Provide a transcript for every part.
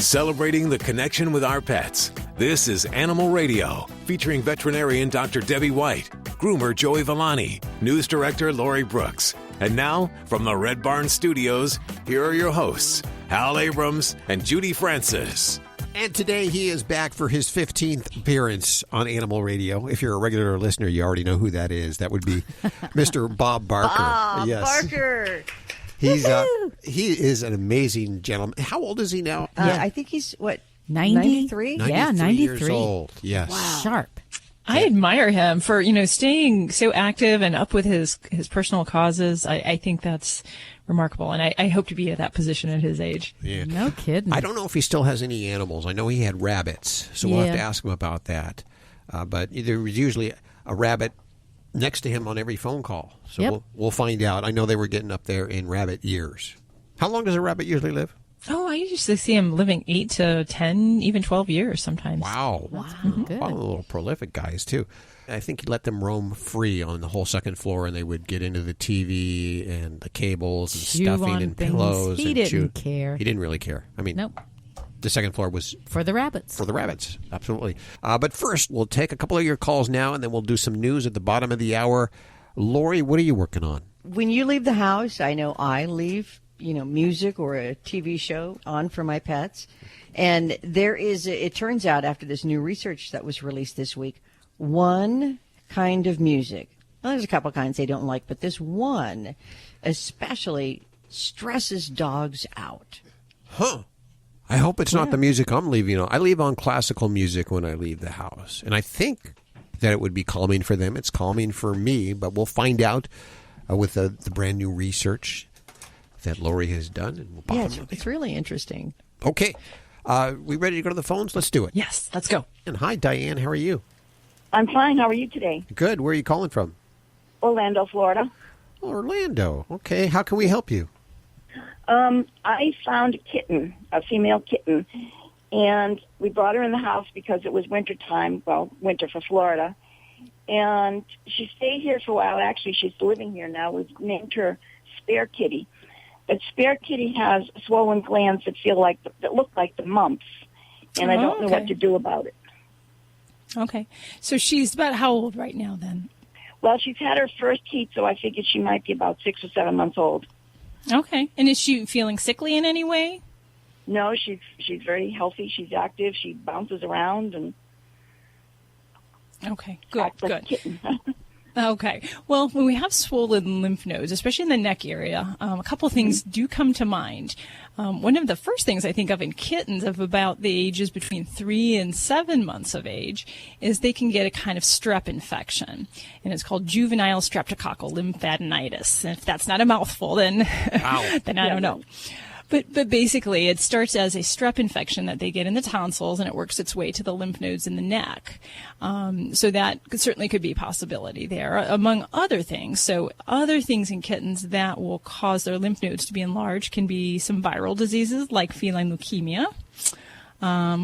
Celebrating the connection with our pets. This is Animal Radio, featuring veterinarian Dr. Debbie White, groomer Joey Villani, news director Lori Brooks. And now, from the Red Barn Studios, here are your hosts, Hal Abrams and Judy Francis. And today he is back for his 15th appearance on Animal Radio. If you're a regular listener, you already know who that is. That would be Mr. Bob Barker. Bob Barker. He is an amazing gentleman. How old is he now? I think he's, 93? 93 Yeah, 93. years old. Yes. Wow. Sharp. I admire him for, staying so active and up with his personal causes. I think that's remarkable, and I hope to be at that position at his age. Yeah. No kidding. I don't know if he still has any animals. I know he had rabbits, so we'll have to ask him about that. But there was usually a rabbit next to him on every phone call, so we'll find out. I know they were getting up there in rabbit years. How long does a rabbit usually live? Oh, I usually see him living 8 to 10, even 12 years sometimes. Wow. Good. Wow, little prolific guys, too. I think he let them roam free on the whole second floor, and they would get into the TV and the cables and Chew stuffing on and things. pillows. He and didn't care. He didn't really care. I mean, Nope. the second floor was For the rabbits. for the rabbits. Absolutely. But first, we'll take a couple of your calls now, and then we'll do some news at the bottom of the hour. Lori, what are you working on? When you leave the house, I know I leave, music or a TV show on for my pets. And it turns out after this new research that was released this week, one kind of music. Well, there's a couple kinds they don't like, but this one especially stresses dogs out. Huh. I hope it's not the music I'm leaving on. I leave on classical music when I leave the house. And I think that it would be calming for them. It's calming for me, but we'll find out with the brand new research that Lori has done. And we'll pop them It's really interesting. Okay. We ready to go to the phones? Let's do it. Yes, let's go. And hi, Diane. How are you? I'm fine. How are you today? Good. Where are you calling from? Orlando, Florida. Orlando. Okay. How can we help you? I found a kitten, a female kitten, and we brought her in the house because it was winter time, winter for Florida. And she stayed here for a while. Actually, she's living here now. We've named her Spare Kitty. But Spare Kitty has swollen glands that look like the mumps, and I don't know what to do about it. Okay. So she's about how old right now then? Well, she's had her first teeth, so I figured she might be about 6 or 7 months old. Okay. And is she feeling sickly in any way? No, she's very healthy. She's active. She bounces around and. Okay. Good. Good. Kitten. Okay. Well, when we have swollen lymph nodes, especially in the neck area, a couple things do come to mind. One of the first things I think of in kittens of about the ages between 3 and 7 months of age is they can get a kind of strep infection, and it's called juvenile streptococcal lymphadenitis. And if that's not a mouthful, then then I don't know. But basically, it starts as a strep infection that they get in the tonsils, and it works its way to the lymph nodes in the neck. So that certainly could be a possibility there, among other things. So other things in kittens that will cause their lymph nodes to be enlarged can be some viral diseases like feline leukemia.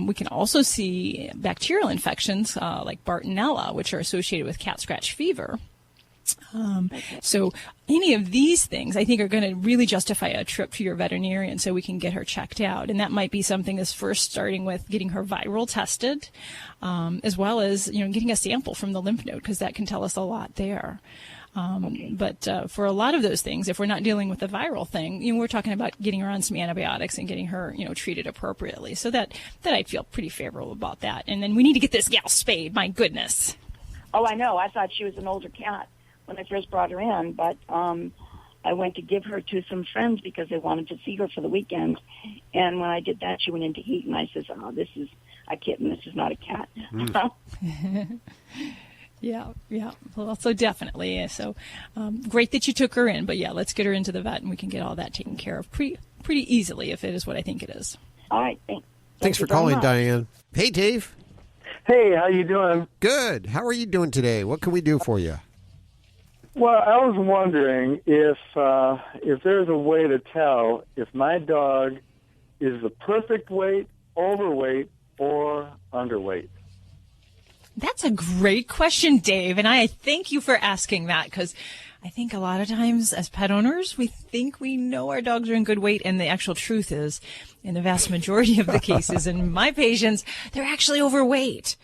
We can also see bacterial infections like Bartonella, which are associated with cat scratch fever. So any of these things, I think, are going to really justify a trip to your veterinarian so we can get her checked out. And that might be something as first starting with getting her viral tested, as well as, getting a sample from the lymph node, because that can tell us a lot there. But for a lot of those things, if we're not dealing with the viral thing, we're talking about getting her on some antibiotics and getting her, treated appropriately. So that I feel pretty favorable about that. And then we need to get this gal spayed. My goodness. Oh, I know. I thought she was an older cat when I first brought her in, but I went to give her to some friends because they wanted to see her for the weekend. And when I did that, she went into heat, and I said, "Oh, this is a kitten. This is not a cat." Yeah. Well, so definitely. So great that you took her in, but let's get her into the vet, and we can get all that taken care of pretty easily if it is what I think it is. All right. Thanks for calling, Diane. Hey, Dave. Hey, how you doing? Good. How are you doing today? What can we do for you? Well, I was wondering if there's a way to tell if my dog is the perfect weight, overweight, or underweight. That's a great question, Dave, and I thank you for asking that, because I think a lot of times as pet owners, we think we know our dogs are in good weight, and the actual truth is, in the vast majority of the cases, in my patients, they're actually overweight.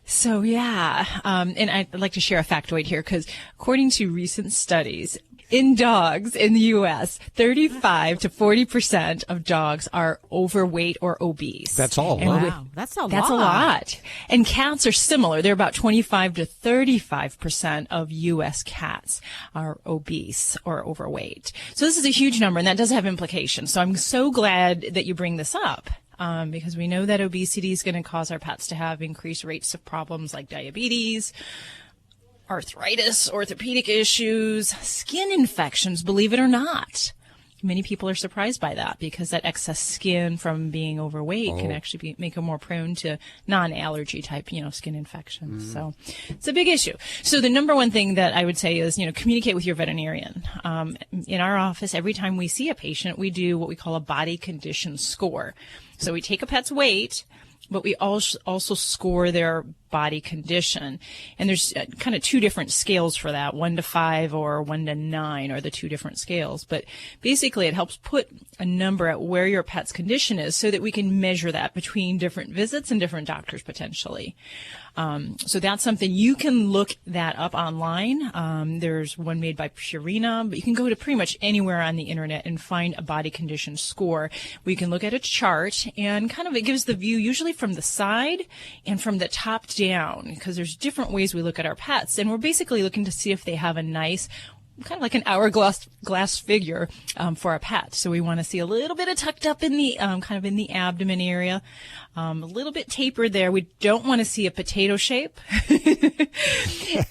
So yeah, and I'd like to share a factoid here because according to recent studies, in dogs in the U.S., 35 to 40% of dogs are overweight or obese. That's all. Wow, that's a lot. That's a lot. And cats are similar. They're about 25 to 35% of U.S. cats are obese or overweight. So this is a huge number, and that does have implications. So I'm so glad that you bring this up. Because we know that obesity is going to cause our pets to have increased rates of problems like diabetes, arthritis, orthopedic issues, skin infections, believe it or not. Many people are surprised by that because that excess skin from being overweight can actually make them more prone to non-allergy type, skin infections. So it's a big issue. So the number one thing that I would say is, communicate with your veterinarian. In our office, every time we see a patient, we do what we call a body condition score. So we take a pet's weight, but we also score their body condition. And there's kind of two different scales for that. 1 to 5 or 1 to 9 are the two different scales. But basically it helps put a number at where your pet's condition is so that we can measure that between different visits and different doctors potentially. So that's something you can look that up online. There's one made by Purina, but you can go to pretty much anywhere on the internet and find a body condition score. We can look at a chart and kind of it gives the view usually from the side and from the top down because there's different ways we look at our pets. And we're basically looking to see if they have a nice kind of like an hourglass figure for a pet. So we want to see a little bit of tucked up in the kind of in the abdomen area, a little bit tapered there. We don't want to see a potato shape,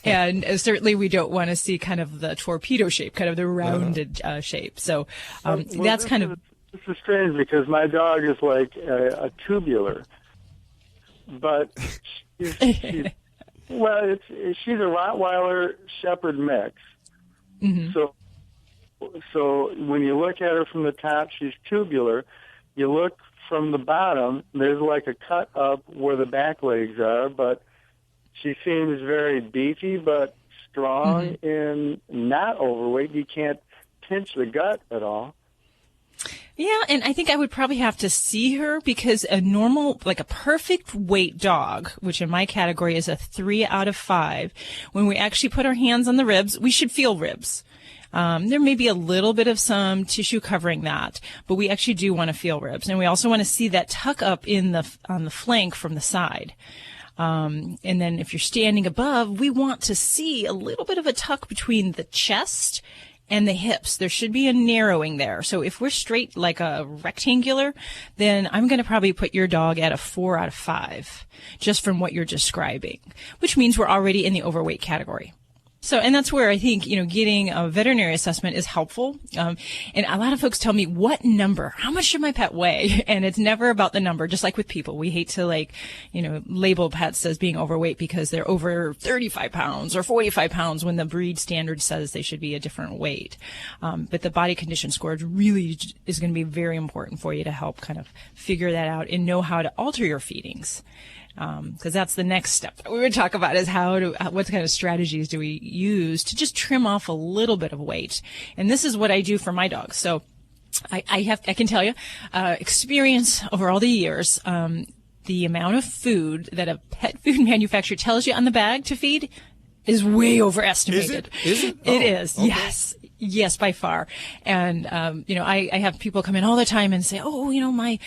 and certainly we don't want to see kind of the torpedo shape, kind of the rounded shape. So that's kind of. This is strange because my dog is like a tubular, but she's she's a Rottweiler Shepherd mix. Mm-hmm. So when you look at her from the top, she's tubular. You look from the bottom, there's like a cut up where the back legs are, but she seems very beefy but strong and not overweight. You can't pinch the gut at all. Yeah, and I think I would probably have to see her because a normal, like a perfect weight dog, which in my category is a 3 out of 5, when we actually put our hands on the ribs, we should feel ribs. There may be a little bit of some tissue covering that, but we actually do want to feel ribs. And we also want to see that tuck up on the flank from the side. And then if you're standing above, we want to see a little bit of a tuck between the chest and the hips. There should be a narrowing there. So if we're straight like a rectangular, then I'm going to probably put your dog at a 4 out of 5, just from what you're describing, which means we're already in the overweight category. So, and that's where I think, getting a veterinary assessment is helpful. And a lot of folks tell me, what number? How much should my pet weigh? And it's never about the number, just like with people. We hate to label pets as being overweight because they're over 35 pounds or 45 pounds when the breed standard says they should be a different weight. But the body condition score really is going to be very important for you to help kind of figure that out and know how to alter your feedings. Because that's the next step that we would talk about is what kind of strategies do we use to just trim off a little bit of weight. And this is what I do for my dogs. So I can tell you, experience over all the years, the amount of food that a pet food manufacturer tells you on the bag to feed is way overestimated. Is it? It is. Okay. Yes, by far. And, I have people come in all the time and say, my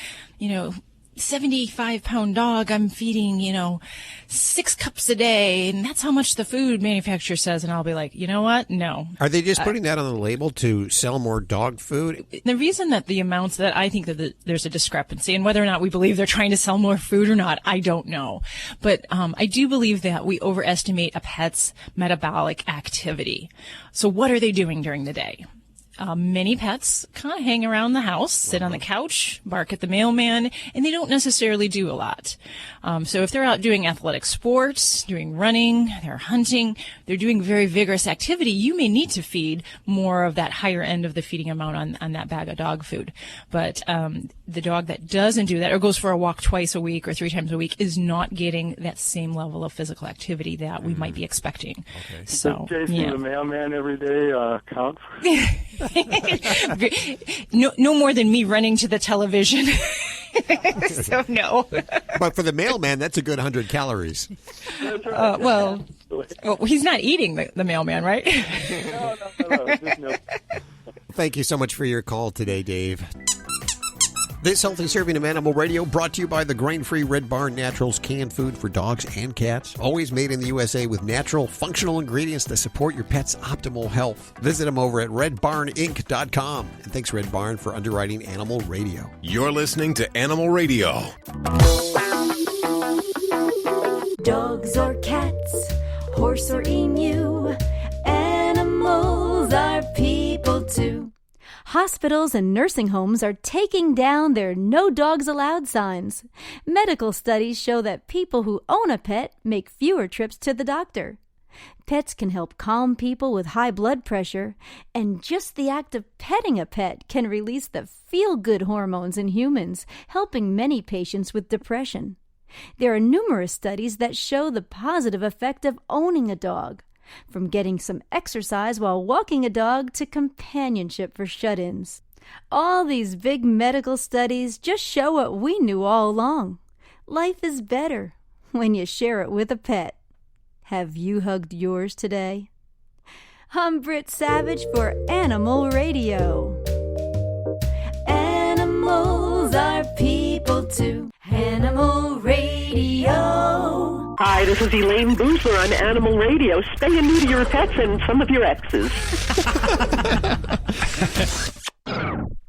75-pound dog, I'm feeding, 6 cups a day, and that's how much the food manufacturer says. And I'll be like, you know what? No. Are they just putting that on the label to sell more dog food? The reason that the amounts that I think that there's a discrepancy, and whether or not we believe they're trying to sell more food or not, I don't know. But I do believe that we overestimate a pet's metabolic activity. So what are they doing during the day? Many pets kind of hang around the house, sit on the couch, bark at the mailman, and they don't necessarily do a lot. So if they're out doing athletic sports, doing running, they're hunting, they're doing very vigorous activity, you may need to feed more of that higher end of the feeding amount on that bag of dog food. But the dog that doesn't do that or goes for a walk twice a week or 3 times a week is not getting that same level of physical activity that we might be expecting. Okay. So, chasing the mailman every day count for no more than me running to the television. So no. But for the mailman, that's a good 100 calories. That's right. Well, he's not eating the mailman, right? No. Just no. Thank you so much for your call today, Dave. This Healthy Serving of Animal Radio brought to you by the grain-free Red Barn Naturals canned food for dogs and cats. Always made in the USA with natural, functional ingredients that support your pet's optimal health. Visit them over at redbarninc.com. And thanks, Red Barn, for underwriting Animal Radio. You're listening to Animal Radio. Dogs or cats, horse or emu, animals are people too. Hospitals and nursing homes are taking down their no dogs allowed signs. Medical studies show that people who own a pet make fewer trips to the doctor. Pets can help calm people with high blood pressure, and just the act of petting a pet can release the feel-good hormones in humans, helping many patients with depression. There are numerous studies that show the positive effect of owning a dog. From getting some exercise while walking a dog to companionship for shut-ins. All these big medical studies just show what we knew all along. Life is better when you share it with a pet. Have you hugged yours today? I'm Britt Savage for Animal Radio. Animals are people too. Animal Radio. Hi, this is Elaine Boozler on Animal Radio. Spay and neuter your pets and some of your exes.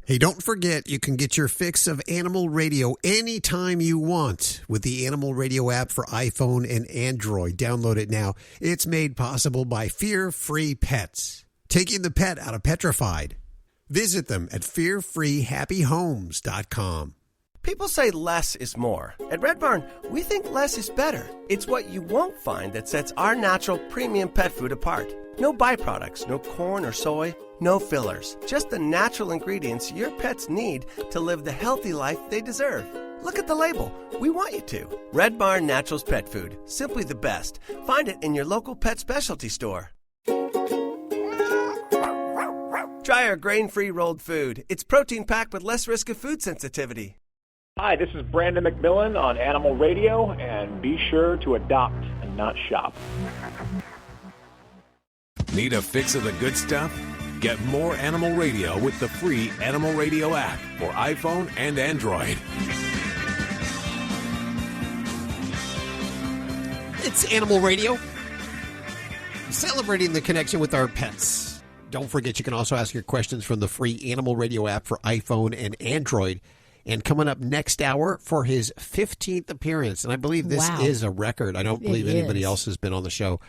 Hey, don't forget, you can get your fix of Animal Radio anytime you want with the Animal Radio app for iPhone and Android. Download it now. It's made possible by Fear-Free Pets, taking the pet out of petrified. Visit them at fearfreehappyhomes.com. People say less is more. At Red Barn, we think less is better. It's what you won't find that sets our natural premium pet food apart. No byproducts, no corn or soy, no fillers. Just the natural ingredients your pets need to live the healthy life they deserve. Look at the label. We want you to. Red Barn Naturals Pet Food. Simply the best. Find it in your local pet specialty store. Try our grain-free rolled food. It's protein-packed with less risk of food sensitivity. Hi, this is Brandon McMillan on Animal Radio, and be sure to adopt and not shop. Need a fix of the good stuff? Get more Animal Radio with the free Animal Radio app for iPhone and Android. It's Animal Radio, celebrating the connection with our pets. Don't forget, you can also ask your questions from the free Animal Radio app for iPhone and Android. And coming up next hour for his 15th appearance, and I believe this is a record. I don't believe anybody else has been on the show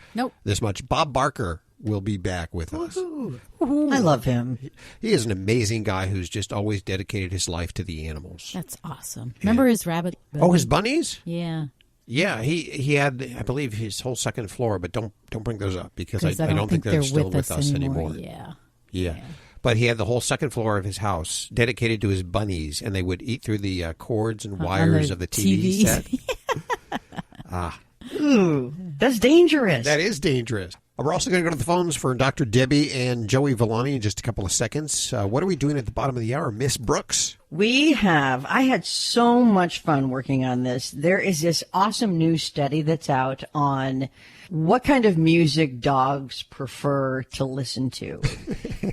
this much. Bob Barker will be back with us. Woo-hoo. I love him. He is an amazing guy who's just always dedicated his life to the animals. That's awesome. Remember his rabbit? Oh, his bunnies? Yeah. Yeah, he had, I believe, his whole second floor, but don't bring those up because I don't think they're still with us anymore. Yeah. But he had the whole second floor of his house dedicated to his bunnies, and they would eat through the cords and wires of the TV set. Ooh, that's dangerous. That is dangerous. We're also going to go to the phones for Dr. Debbie and Joey Villani in just a couple of seconds. What are we doing at the bottom of the hour, Miss Brooks? I had so much fun working on this. There is this awesome new study that's out on what kind of music dogs prefer to listen to.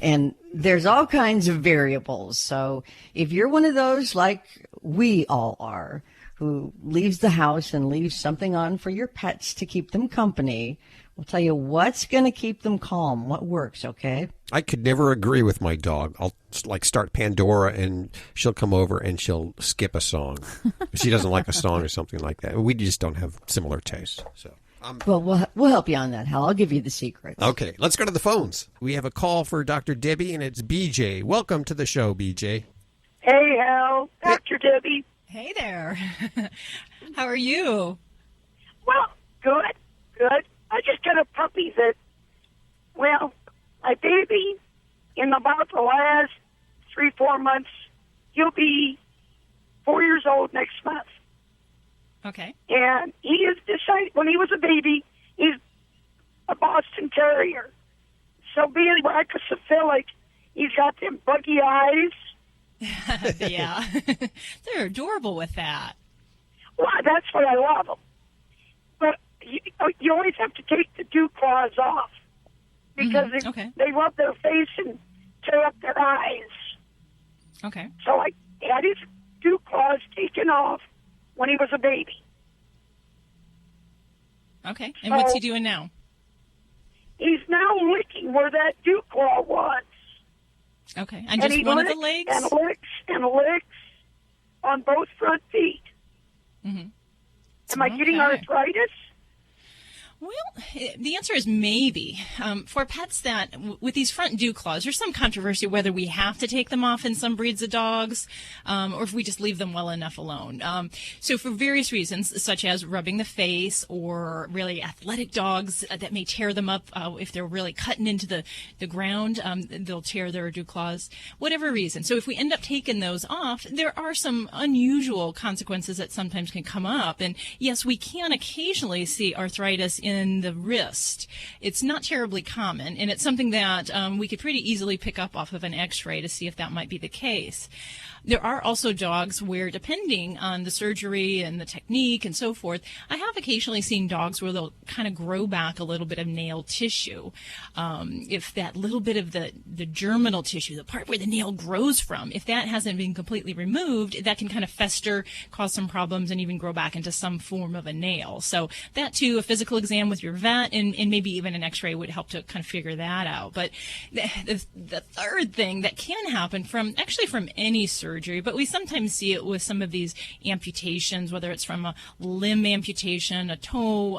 And there's all kinds of variables. So if you're one of those, like we all are, who leaves the house and leaves something on for your pets to keep them company, we'll tell you what's going to keep them calm, what works, okay? I could never agree with my dog. I'll start Pandora and she'll come over and she'll skip a song. She doesn't like a song or something like that. We just don't have similar tastes. So Well, we'll help you on that, Hal. I'll give you the secrets. Okay, let's go to the phones. We have a call for Dr. Debbie, and it's BJ. Welcome to the show, BJ. Hey, Hal. Dr. Debbie. Hey there. How are you? Well, good. I just got a puppy that, well, my baby, in about the last 3-4 months, he'll be 4 years old next month. Okay. And he has decided, when he was a baby, he's a Boston Terrier. So being brachycephalic, he's got them buggy eyes. Yeah. They're adorable with that. Well, that's what I love them. But you always have to take the dew claws off because they rub their face and tear up their eyes. Okay. So I had his dew claws taken off when he was a baby. Okay. And what's he doing now? He's now licking where that dew claw was. Okay. And just one of the legs? And licks on both front feet. Mm-hmm. Am I getting arthritis? Well, the answer is maybe. For pets that, with these front dew claws, there's some controversy whether we have to take them off in some breeds of dogs, or if we just leave them well enough alone. So for various reasons, such as rubbing the face, or really athletic dogs that may tear them up if they're really cutting into the ground, they'll tear their dew claws, whatever reason. So if we end up taking those off, there are some unusual consequences that sometimes can come up. And yes, we can occasionally see arthritis in the wrist. It's not terribly common, and it's something that we could pretty easily pick up off of an x-ray to see if that might be the case. There are also dogs where, depending on the surgery and the technique and so forth, I have occasionally seen dogs where they'll kind of grow back a little bit of nail tissue. If that little bit of the germinal tissue, the part where the nail grows from, if that hasn't been completely removed, that can kind of fester, cause some problems, and even grow back into some form of a nail. So that too, a physical exam with your vet and maybe even an x-ray would help to kind of figure that out. But the third thing that can happen from any surgery, but we sometimes see it with some of these amputations, whether it's from a limb amputation, a toe,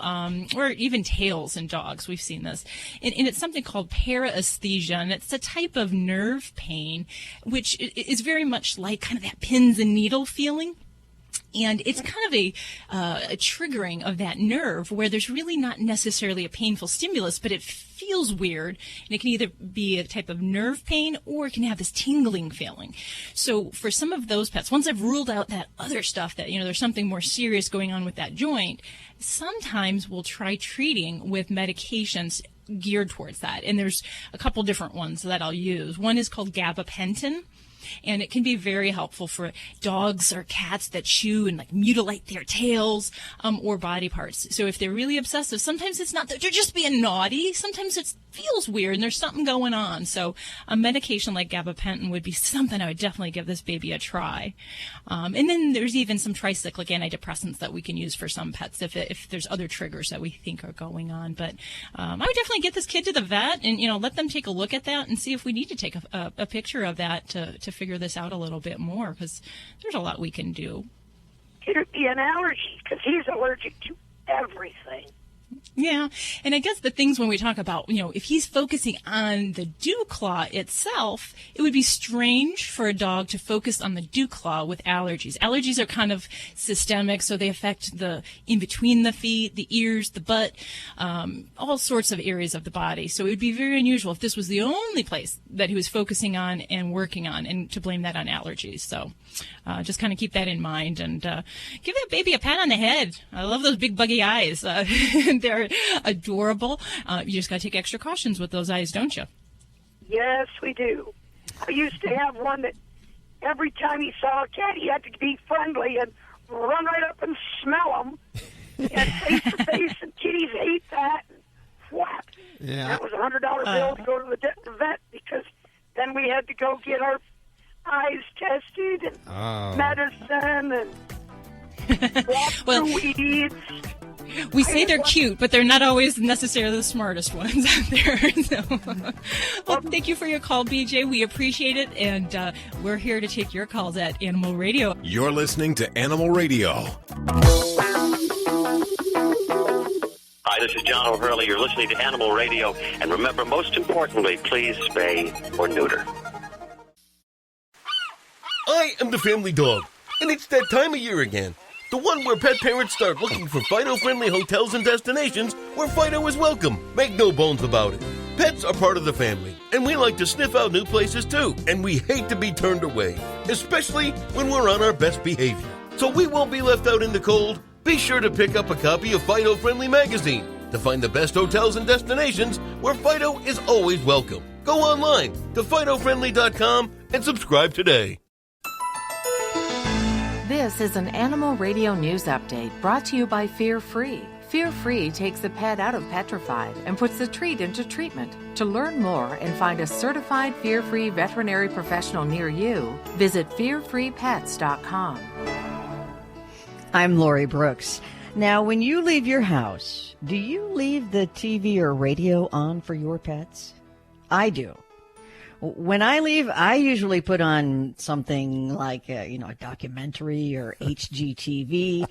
or even tails in dogs. We've seen this. And it's something called paraesthesia, and it's a type of nerve pain, which is very much like kind of that pins and needle feeling. And it's kind of a triggering of that nerve where there's really not necessarily a painful stimulus, but it feels weird. And it can either be a type of nerve pain or it can have this tingling feeling. So for some of those pets, once I've ruled out that other stuff that, there's something more serious going on with that joint, sometimes we'll try treating with medications geared towards that. And there's a couple different ones that I'll use. One is called gabapentin. And it can be very helpful for dogs or cats that chew and mutilate their tails or body parts. So if they're really obsessive, sometimes it's not that they're just being naughty. Sometimes it feels weird and there's something going on. So a medication like gabapentin would be something I would definitely give this baby a try. And then there's even some tricyclic antidepressants that we can use for some pets if there's other triggers that we think are going on. But I would definitely get this kid to the vet and let them take a look at that and see if we need to take a picture of that to figure this out a little bit more, because there's a lot we can do. Could it be an allergy? Because he's allergic to everything. Yeah, and I guess the things when we talk about, if he's focusing on the dew claw itself, it would be strange for a dog to focus on the dew claw with allergies. Allergies are kind of systemic, so they affect the in between the feet, the ears, the butt, all sorts of areas of the body. So it would be very unusual if this was the only place that he was focusing on and working on, and to blame that on allergies. So just kind of keep that in mind and give that baby a pat on the head. I love those big buggy eyes. They're adorable. You just got to take extra cautions with those eyes, don't you? Yes, we do. I used to have one that every time he saw a cat, he had to be friendly and run right up and smell them. And face to face, and kitties ate that. And whap. Yeah. That was a $100 bill to go to the vet, because then we had to go get our eyes tested and medicine and walk through weeds. We say they're cute, but they're not always necessarily the smartest ones out there. So, well, thank you for your call, BJ. We appreciate it, and we're here to take your calls at Animal Radio. You're listening to Animal Radio. Hi, This is John O'Hurley. You're listening to Animal Radio. And remember, most importantly, please spay or neuter. I am the family dog, and it's that time of year again. The one where pet parents start looking for Fido-friendly hotels and destinations where Fido is welcome. Make no bones about it. Pets are part of the family, and we like to sniff out new places too. And we hate to be turned away, especially when we're on our best behavior. So we won't be left out in the cold. Be sure to pick up a copy of Fido Friendly Magazine to find the best hotels and destinations where Fido is always welcome. Go online to FidoFriendly.com and subscribe today. This is an Animal Radio News Update brought to you by Fear Free. Fear Free takes the pet out of petrified and puts the treat into treatment. To learn more and find a certified Fear Free veterinary professional near you, visit fearfreepets.com. I'm Lori Brooks. Now, when you leave your house, do you leave the TV or radio on for your pets? I do. When I leave, I usually put on something like a documentary or HGTV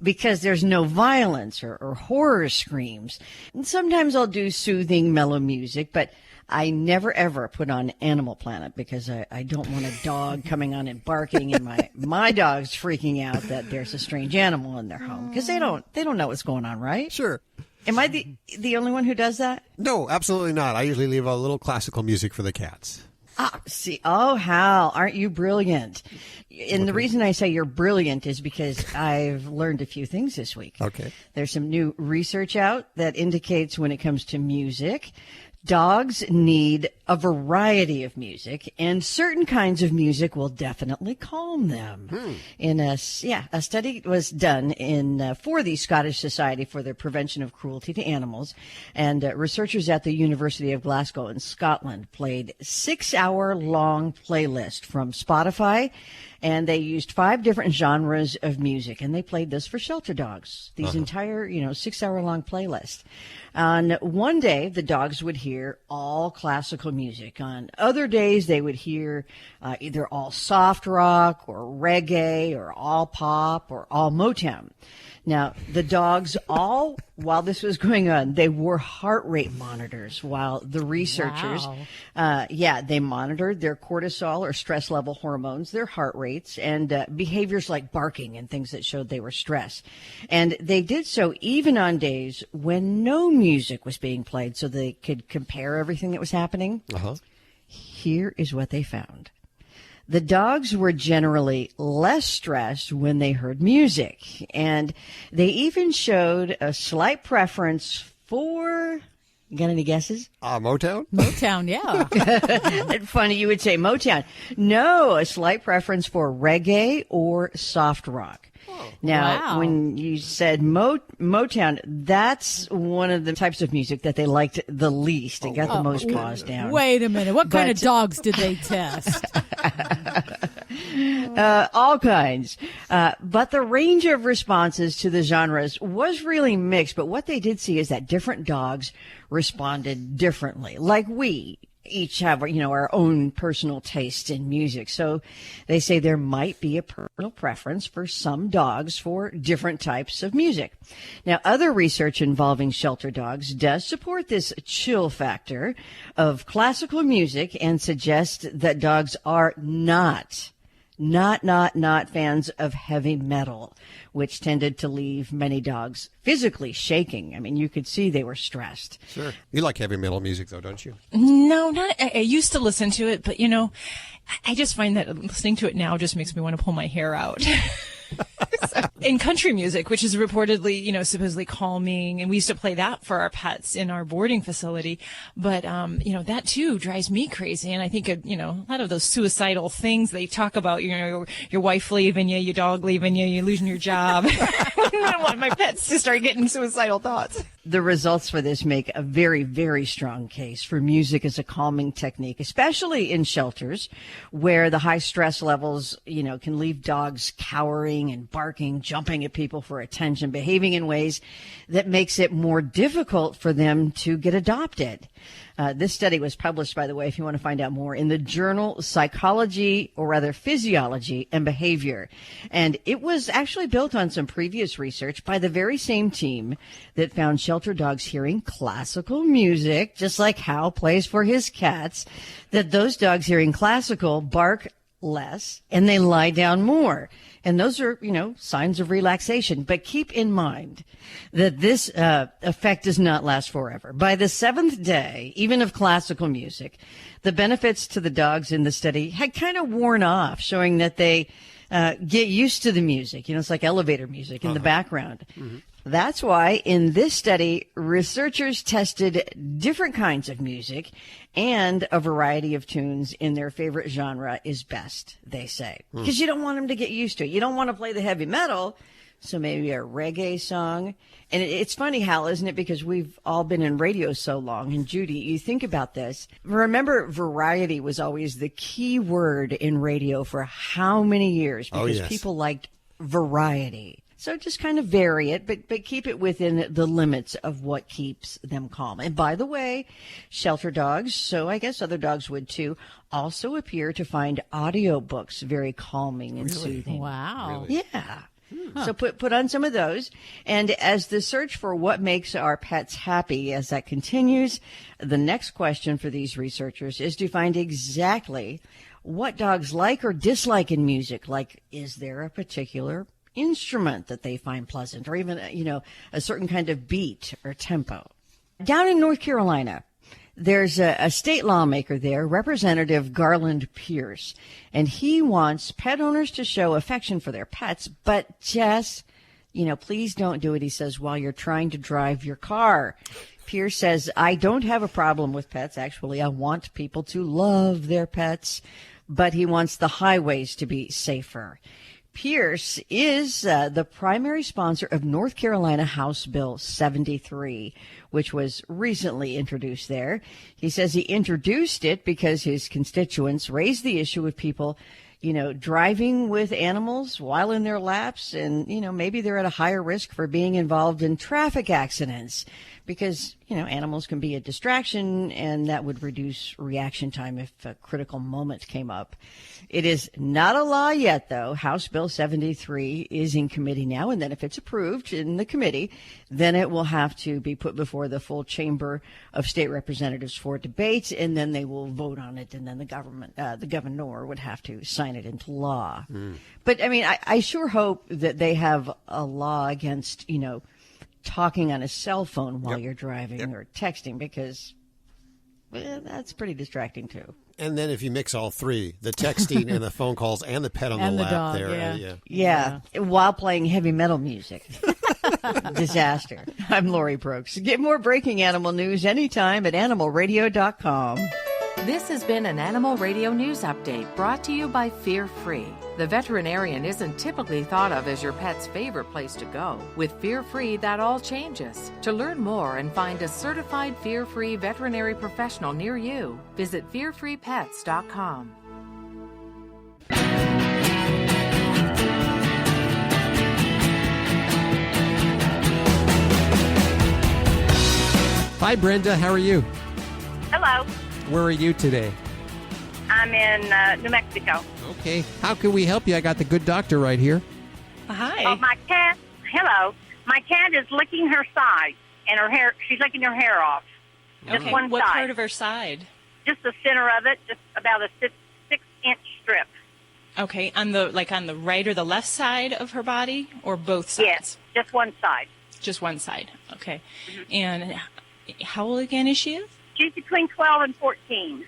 because there's no violence or horror screams. And sometimes I'll do soothing, mellow music, but I never, ever put on Animal Planet because I don't want a dog coming on and barking and my dog's freaking out that there's a strange animal in their home because they don't know what's going on, right? Sure. Am I the only one who does that? No, absolutely not. I usually leave a little classical music for the cats. Hal, aren't you brilliant? And the reason I say you're brilliant is because I've learned a few things this week. Okay. There's some new research out that indicates when it comes to music, dogs need a variety of music, and certain kinds of music will definitely calm them. In a study was done for the Scottish Society for the Prevention of Cruelty to Animals, and researchers at the University of Glasgow in Scotland played 6-hour-long playlist from Spotify, and they used 5 different genres of music, and they played this for shelter dogs. These entire, 6-hour-long playlist. On one day, the dogs would hear all classical music. On other days, they would hear either all soft rock or reggae or all pop or all Motown. Now, the dogs while this was going on, they wore heart rate monitors while the researchers, they monitored their cortisol or stress level hormones, their heart rates, and behaviors like barking and things that showed they were stressed. And they did so even on days when no music was being played so they could compare everything that was happening. Here is what they found. The dogs were generally less stressed when they heard music, and they even showed a slight preference for, got any guesses? Motown? Motown, yeah. Funny you would say Motown. No, a slight preference for reggae or soft rock. Now, when you said Motown, that's one of the types of music that they liked the least. It got the most paws down. Wait a minute. What kind of dogs did they test? All kinds. But the range of responses to the genres was really mixed. But what they did see is that different dogs responded differently. Like we each have, our own personal taste in music. So they say there might be a personal preference for some dogs for different types of music. Now, other research involving shelter dogs does support this chill factor of classical music and suggests that dogs are not fans of heavy metal, which tended to leave many dogs physically shaking. I mean, you could see they were stressed. Sure. You like heavy metal music, though, don't you? No, not. I used to listen to it, but, I just find that listening to it now just makes me want to pull my hair out. In country music, which is reportedly, supposedly calming, and we used to play that for our pets in our boarding facility. But, that too drives me crazy. And I think, a lot of those suicidal things they talk about, your wife leaving you, your dog leaving you, you're losing your job. I don't want my pets to start getting suicidal thoughts. The results for this make a very, very strong case for music as a calming technique, especially in shelters where the high stress levels, can leave dogs cowering and barking jumping at people for attention, behaving in ways that makes it more difficult for them to get adopted. This study was published, by the way, if you want to find out more, in the journal Psychology, or rather Physiology and Behavior. And it was actually built on some previous research by the very same team that found shelter dogs hearing classical music, just like Hal plays for his cats, that those dogs hearing classical bark less and they lie down more. And those are, signs of relaxation. But keep in mind that this effect does not last forever. By the 7th day, even of classical music, the benefits to the dogs in the study had kind of worn off, showing that they get used to the music. It's like elevator music in the background. Mm-hmm. That's why in this study, researchers tested different kinds of music, and a variety of tunes in their favorite genre is best, they say. Because you don't want them to get used to it. You don't want to play the heavy metal, so maybe a reggae song. And it's funny, Hal, isn't it? Because we've all been in radio so long. And Judy, you think about this. Remember, variety was always the key word in radio for how many years? Because people liked variety. So just kind of vary it, but keep it within the limits of what keeps them calm. And by the way, shelter dogs, so I guess other dogs would too, also appear to find audiobooks very calming and soothing. Wow. Really? Yeah. So put on some of those. And as the search for what makes our pets happy, as that continues, the next question for these researchers is to find exactly what dogs like or dislike in music. Like, is there a particular instrument that they find pleasant, or even, a certain kind of beat or tempo? Down in North Carolina, there's a state lawmaker there, Representative Garland Pierce, and he wants pet owners to show affection for their pets, but just, please don't do it, he says, while you're trying to drive your car. Pierce says, I don't have a problem with pets. Actually, I want people to love their pets, but he wants the highways to be safer. Pierce is the primary sponsor of North Carolina House Bill 73, which was recently introduced there. He says he introduced it because his constituents raised the issue of people, driving with animals while in their laps, and, maybe they're at a higher risk for being involved in traffic accidents because, animals can be a distraction, and that would reduce reaction time if a critical moment came up. It is not a law yet, though. House Bill 73 is in committee now, and then if it's approved in the committee, then it will have to be put before the full chamber of state representatives for debate, and then they will vote on it, and then the governor would have to sign it into law. But, I sure hope that they have a law against, talking on a cell phone while you're driving or texting, because that's pretty distracting, too. And then if you mix all three, the texting and the phone calls and the pet on the lap dog, there. Yeah, while playing heavy metal music. Disaster. I'm Lori Brooks. Get more breaking animal news anytime at animalradio.com. This has been an Animal Radio News Update brought to you by Fear Free. The veterinarian isn't typically thought of as your pet's favorite place to go. With Fear Free, that all changes. To learn more and find a certified Fear Free veterinary professional near you, visit fearfreepets.com. Hi, Brenda. How are you? Hello. Where are you today? I'm in New Mexico. Okay. How can we help you? I got the good doctor right here. Hi. Oh, my cat. Hello. My cat is licking her side, and her hair. She's licking her hair off. Just Okay. one What side. part of her side? Just the center of it, just about a 6-inch strip. Okay, on the right or the left side of her body, or both sides? Yes, just one side. Just one side. Okay. And how old again is she? She's between 12 and 14.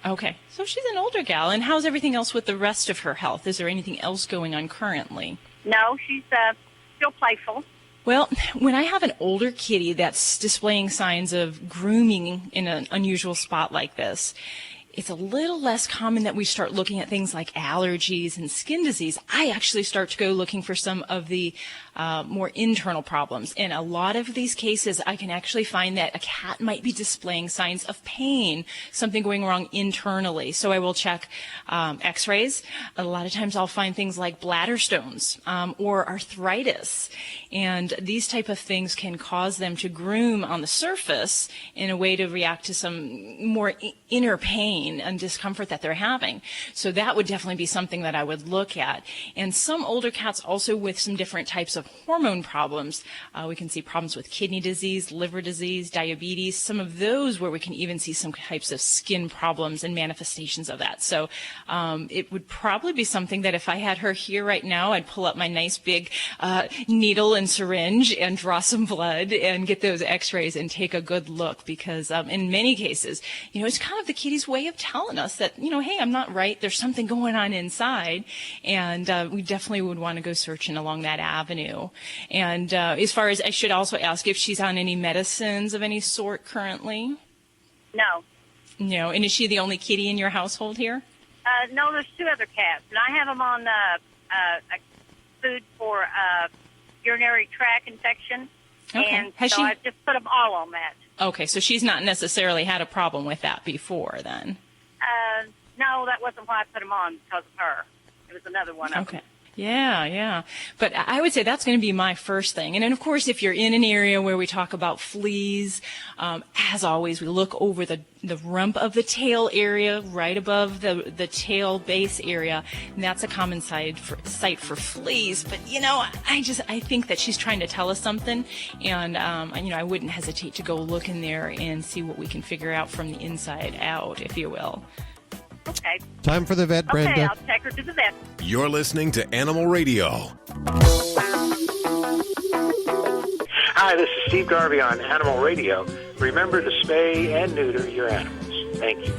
Okay, so she's an older gal. And how's everything else with the rest of her health? Is there anything else going on currently? No, she's still playful. Well, when I have an older kitty that's displaying signs of grooming in an unusual spot like this, it's a little less common that we start looking at things like allergies and skin disease. I actually start to go looking for some of the more internal problems. In a lot of these cases, I can actually find that a cat might be displaying signs of pain, something going wrong internally. So I will check x-rays. A lot of times I'll find things like bladder stones or arthritis. And these type of things can cause them to groom on the surface in a way to react to some more inner pain and discomfort that they're having. So that would definitely be something that I would look at. And some older cats also with some different types of hormone problems. We can see problems with kidney disease, liver disease, diabetes, some of those where we can even see some types of skin problems and manifestations of that. So it would probably be something that if I had her here right now, I'd pull up my nice big needle and syringe and draw some blood and get those x-rays and take a good look, because in many cases, it's kind of the kitty's way of telling us that, hey, I'm not right. There's something going on inside. And we definitely would want to go searching along that avenue. And as far as, I should also ask if she's on any medicines of any sort currently. No. No. And is she the only kitty in your household here? No, there's 2 other cats, and I have them on food for urinary tract infection. Okay. And so I just put them all on that. Okay, so she's not necessarily had a problem with that before then. No, that wasn't why I put them on, because of her. It was another one of them. Yeah. But I would say that's going to be my first thing. And then, of course, if you're in an area where we talk about fleas, as always, we look over the rump of the tail area, right above the tail base area, and that's a common site for fleas. But, I think that she's trying to tell us something, and, I wouldn't hesitate to go look in there and see what we can figure out from the inside out, if you will. Okay. Time for the vet, Brenda. Okay, I'll take her to the vet. You're listening to Animal Radio. Hi, this is Steve Garvey on Animal Radio. Remember to spay and neuter your animals. Thank you.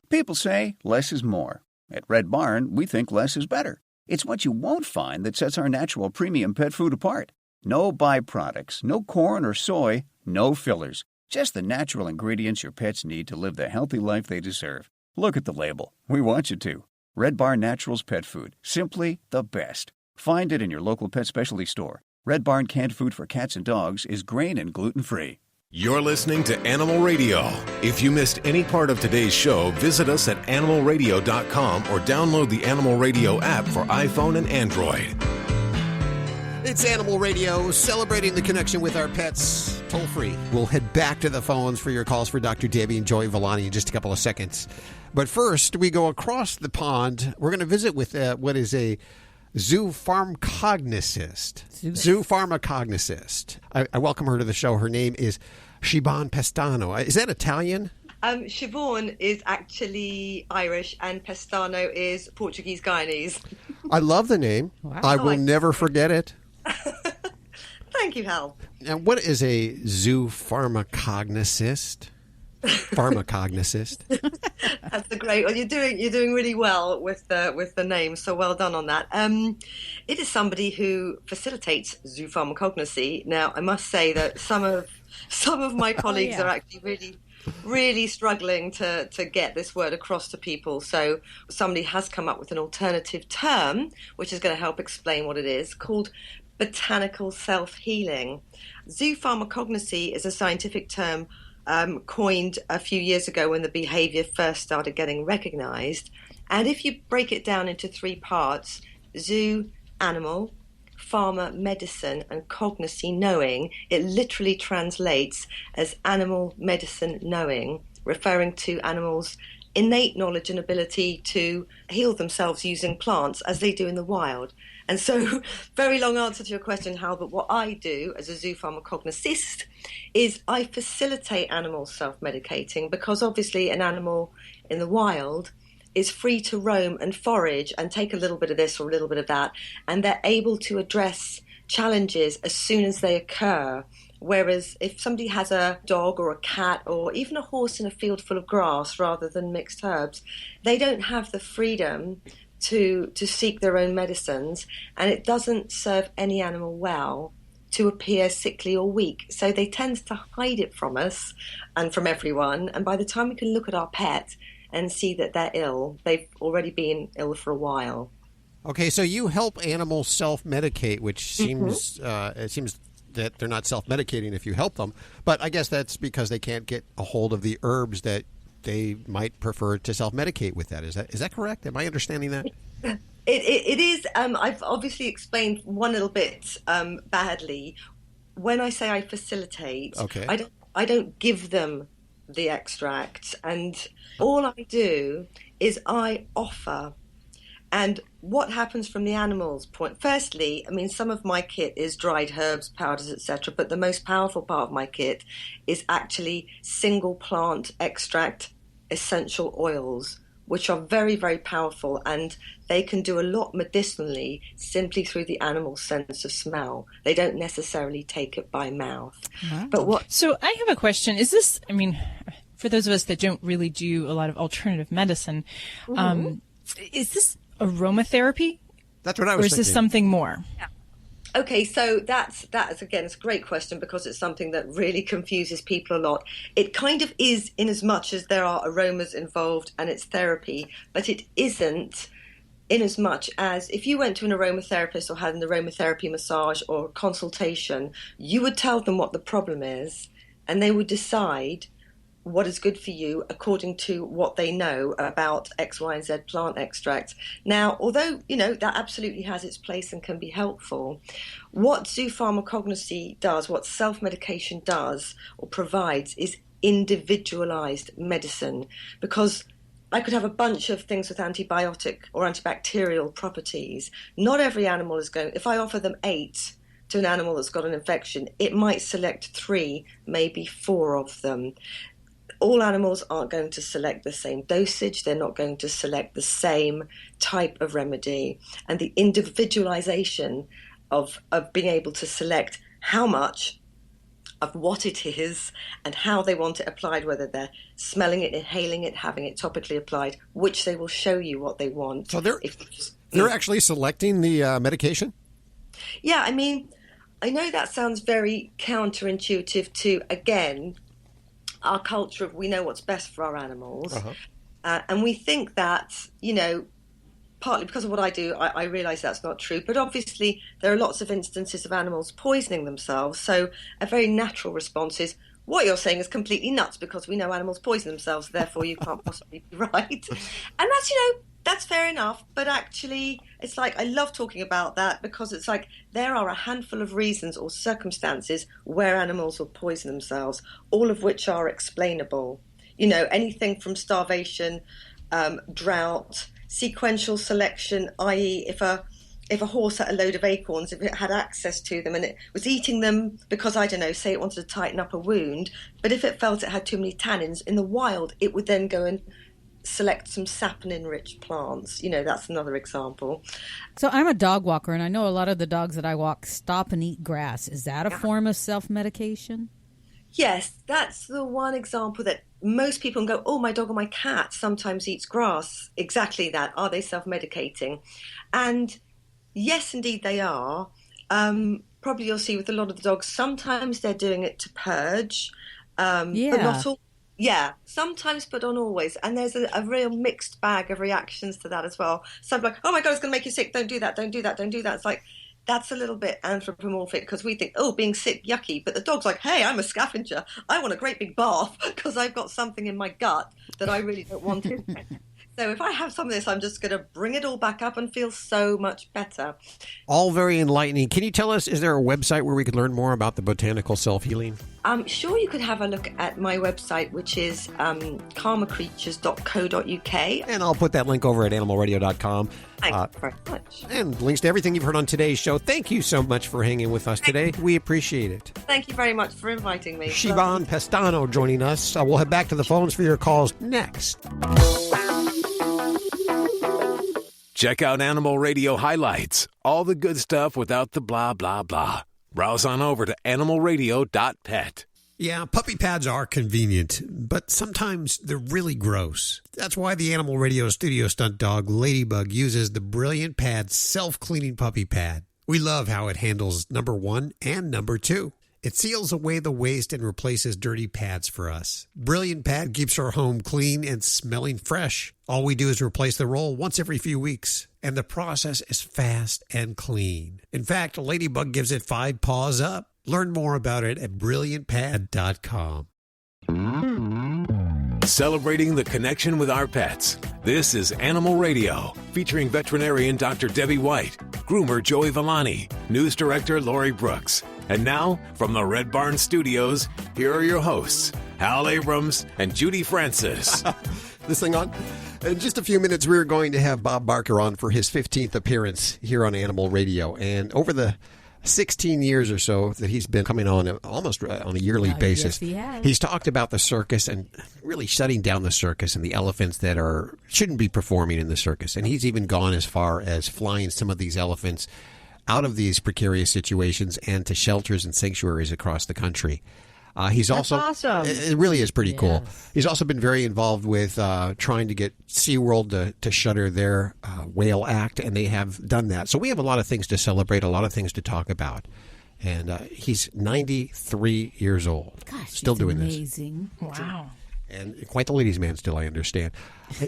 People say less is more. At Red Barn, we think less is better. It's what you won't find that sets our natural premium pet food apart. No byproducts, no corn or soy, no fillers. Just the natural ingredients your pets need to live the healthy life they deserve. Look at the label. We want you to. Red Barn Naturals Pet Food. Simply the best. Find it in your local pet specialty store. Red Barn canned food for cats and dogs is grain and gluten-free. You're listening to Animal Radio. If you missed any part of today's show, visit us at animalradio.com or download the Animal Radio app for iPhone and Android. It's Animal Radio, celebrating the connection with our pets, toll-free. We'll head back to the phones for your calls for Dr. Debbie and Joey Villani in just a couple of seconds. But first, we go across the pond. We're going to visit with what is a zoopharmacognosist. I welcome her to the show. Her name is Siobhan Pestano. Is that Italian? Siobhan is actually Irish and Pestano is Portuguese Guyanese. I love the name. Wow. I will never forget it. Thank you, Hal. Now, what is a zoopharmacognosist? That's a great. Well, you're doing really well with the name. So well done on that. It is somebody who facilitates zoopharmacognosy. Now, I must say that some of my colleagues are actually really struggling to get this word across to people. So somebody has come up with an alternative term, which is going to help explain what it is, called botanical self-healing. Zoopharmacognosy is a scientific term coined a few years ago when the behavior first started getting recognized. And if you break it down into 3 parts, zoo, animal, pharma, medicine, and cognosy, knowing, it literally translates as animal medicine knowing, referring to animals' innate knowledge and ability to heal themselves using plants as they do in the wild. And so, very long answer to your question, Hal, but what I do as a zoopharmacognosist is I facilitate animals self-medicating, because obviously an animal in the wild is free to roam and forage and take a little bit of this or a little bit of that, and they're able to address challenges as soon as they occur. Whereas if somebody has a dog or a cat or even a horse in a field full of grass rather than mixed herbs, they don't have the freedom to seek their own medicines, and it doesn't serve any animal well to appear sickly or weak. So they tend to hide it from us and from everyone. And by the time we can look at our pet and see that they're ill, they've already been ill for a while. Okay, so you help animals self-medicate, which seems it seems that they're not self-medicating if you help them. But I guess that's because they can't get a hold of the herbs that they might prefer to self-medicate with. Is that correct? Am I understanding that? It is. I've obviously explained one little bit badly. When I say I facilitate, okay. I don't give them the extract, and all I do is I offer. And what happens from the animal's point? Firstly, I mean, some of my kit is dried herbs, powders, etc. But the most powerful part of my kit is actually single plant extract essential oils, which are very, very powerful, and they can do a lot medicinally simply through the animal's sense of smell. They don't necessarily take it by mouth. Wow. But So I have a question. Is this, I mean, for those of us that don't really do a lot of alternative medicine, is this aromatherapy? That's what I was thinking. Or is this something more? Yeah. Okay, so that's again, it's a great question because it's something that really confuses people a lot. It kind of is in as much as there are aromas involved and it's therapy, but it isn't in as much as if you went to an aromatherapist or had an aromatherapy massage or consultation, you would tell them what the problem is and they would decide what is good for you according to what they know about X, Y, and Z plant extracts. Now, although, that absolutely has its place and can be helpful, what zoopharmacognosy does, what self-medication does or provides is individualized medicine, because I could have a bunch of things with antibiotic or antibacterial properties. Not every animal is going, if I offer them 8 to an animal that's got an infection, it might select 3, maybe 4 of them. All animals aren't going to select the same dosage. They're not going to select the same type of remedy. And the individualization of being able to select how much of what it is and how they want it applied, whether they're smelling it, inhaling it, having it topically applied, which they will show you what they want. So they're actually selecting the medication? Yeah, I mean, I know that sounds very counterintuitive to, again, our culture of we know what's best for our animals. And we think that, partly because of what I do, I realise that's not true. But obviously, there are lots of instances of animals poisoning themselves. So a very natural response is, what you're saying is completely nuts because we know animals poison themselves, therefore you can't possibly be right. And that's, that's fair enough. But actually, it's like, I love talking about that because it's like there are a handful of reasons or circumstances where animals will poison themselves, all of which are explainable. Anything from starvation, drought, sequential selection, i.e. if a horse had a load of acorns, if it had access to them and it was eating them because, I don't know, say it wanted to tighten up a wound, but if it felt it had too many tannins, in the wild, it would then go and select some sapin-enriched plants. That's another example. So I'm a dog walker, and I know a lot of the dogs that I walk stop and eat grass. Is that a form of self-medication? Yes, that's the one example that most people can go, oh, my dog or my cat sometimes eats grass. Exactly that. Are they self-medicating? And yes, indeed they are. Probably you'll see with a lot of the dogs, sometimes they're doing it to purge, but not all. Yeah, sometimes, but not always. And there's a real mixed bag of reactions to that as well. Some like, oh my God, it's going to make you sick. Don't do that. Don't do that. Don't do that. It's like, that's a little bit anthropomorphic because we think, oh, being sick, yucky. But the dog's like, hey, I'm a scavenger. I want a great big bath because I've got something in my gut that I really don't want in there. So if I have some of this, I'm just going to bring it all back up and feel so much better. All very enlightening. Can you tell us, is there a website where we could learn more about the botanical self-healing? Sure, you could have a look at my website, which is calmercreatures.co.uk. And I'll put that link over at animalradio.com. Thank you very much. And links to everything you've heard on today's show. Thank you so much for hanging with us today. We appreciate it. Thank you very much for inviting me. Siobhan Pestano joining us. We'll head back to the phones for your calls next. Check out Animal Radio highlights. All the good stuff without the blah, blah, blah. Browse on over to animalradio.pet. Yeah, puppy pads are convenient, but sometimes they're really gross. That's why the Animal Radio studio stunt dog, Ladybug, uses the brilliant pad self-cleaning puppy pad. We love how it handles number 1 and number 2. It seals away the waste and replaces dirty pads for us. Brilliant Pad keeps our home clean and smelling fresh. All we do is replace the roll once every few weeks, and the process is fast and clean. In fact, Ladybug gives it 5 paws up. Learn more about it at brilliantpad.com. Celebrating the connection with our pets. This is Animal Radio, featuring veterinarian Dr. Debbie White, groomer Joey Villani, news director Lori Brooks. And now, from the Red Barn Studios, here are your hosts, Hal Abrams and Judy Francis. This thing on? In just a few minutes, we're going to have Bob Barker on for his 15th appearance here on Animal Radio. And over the 16 years or so that he's been coming on almost on a yearly basis, yes, he has. He's talked about the circus and really shutting down the circus and the elephants that shouldn't be performing in the circus. And he's even gone as far as flying some of these elephants out of these precarious situations and to shelters and sanctuaries across the country. He's That's also awesome. It really is pretty cool. He's also been very involved with trying to get SeaWorld to shutter their whale act, and they have done that. So we have a lot of things to celebrate, a lot of things to talk about. And he's 93 years old. Gosh, still doing amazing. this. Wow. And quite the ladies' man still, I understand.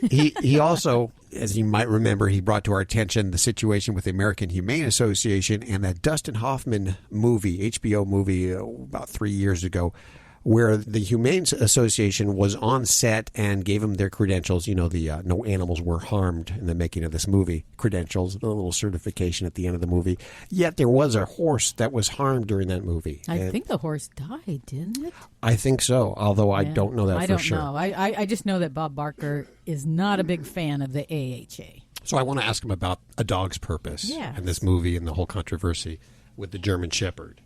He also, as you might remember, he brought to our attention the situation with the American Humane Association and that Dustin Hoffman movie, HBO movie, about 3 years ago, where the Humane Association was on set and gave them their credentials. You know, the no animals were harmed in the making of this movie credentials, a little certification at the end of the movie. Yet there was a horse that was harmed during that movie. I think the horse died, didn't it? I think so, although I don't know that for sure. I don't know. I just know that Bob Barker is not a big fan of the AHA. So I want to ask him about A Dog's Purpose and this movie and the whole controversy with the German Shepherd.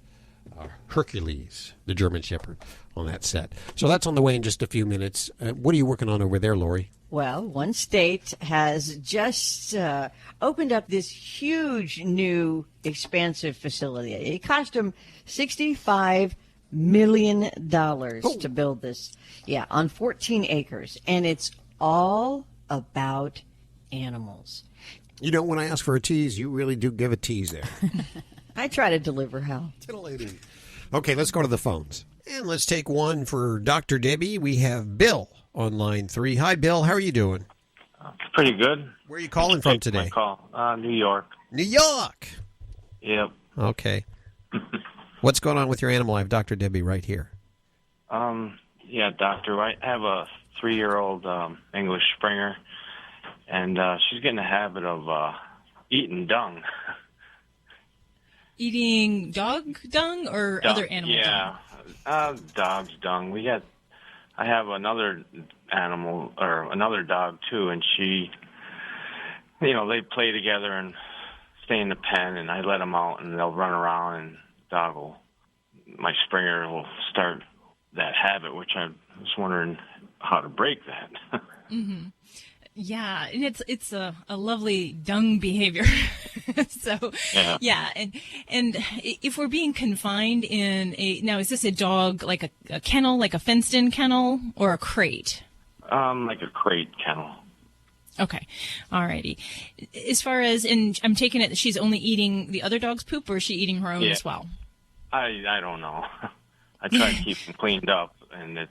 Hercules, the German Shepherd, on that set. So that's on the way in just a few minutes. What are you working on over there, Lori? Well, one state has just opened up this huge new expansive facility. It cost them $65 million to build this. Yeah, on 14 acres. And it's all about animals. You know, when I ask for a tease, you really do give a tease there. I try to deliver, Hal. Titillating. Okay, let's go to the phones. And let's take one for Dr. Debbie. We have Bill on line 3. Hi, Bill. How are you doing? Pretty good. Where are you calling from today? My call. New York. New York. Yep. Okay. What's going on with your animal? I have Dr. Debbie right here. Yeah, doctor. I have a 3-year-old English Springer, and she's getting a habit of eating dung. Eating dog dung or other animal dung? Yeah, dog's dung. I have another animal, or another dog, too, and she, they play together and stay in the pen, and I let them out, and they'll run around, and my Springer will start that habit, which I was wondering how to break that. Mm-hmm. Yeah, and it's a lovely dung behavior. So, yeah, and if we're being confined in now, is this a dog like a kennel, like a fenced-in kennel, or a crate? Like a crate kennel. Okay, alrighty. As far as, and I'm taking it that she's only eating the other dog's poop, or is she eating her own as well? I don't know. I try to keep them cleaned up, and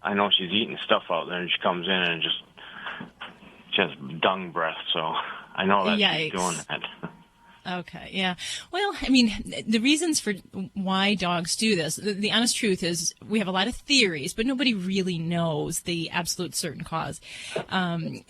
I know she's eating stuff out there, and she comes in and just dung breath, so I know that she's doing that. Okay, yeah. Well, I mean, the reasons for why dogs do this, the honest truth is we have a lot of theories, but nobody really knows the absolute certain cause. A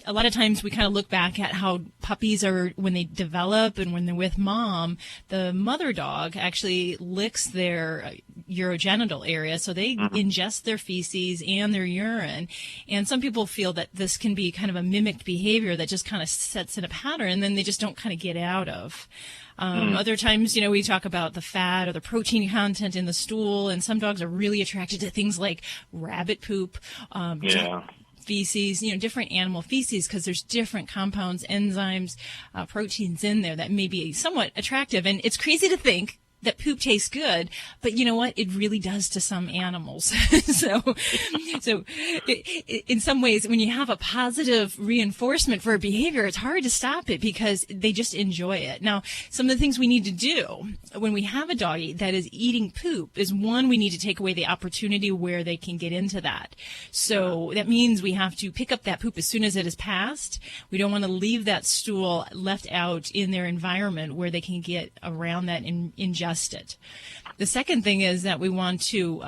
lot of times we kind of look back at how puppies are, when they develop and when they're with mom, the mother dog actually licks their urogenital area, so they ingest their feces and their urine. And some people feel that this can be kind of a mimicked behavior that just kind of sets in a pattern, and then they just don't kind of get out of. Other times, we talk about the fat or the protein content in the stool, and some dogs are really attracted to things like rabbit poop, feces, different animal feces, because there's different compounds, enzymes, proteins in there that may be somewhat attractive. And it's crazy to think that poop tastes good, but you know what? It really does to some animals. so in some ways, when you have a positive reinforcement for a behavior, it's hard to stop it because they just enjoy it. Now, some of the things we need to do when we have a doggy that is eating poop is, one, we need to take away the opportunity where they can get into that. So that means we have to pick up that poop as soon as it is passed. We don't want to leave that stool left out in their environment where they can get around that and ingest it. The second thing is that we want to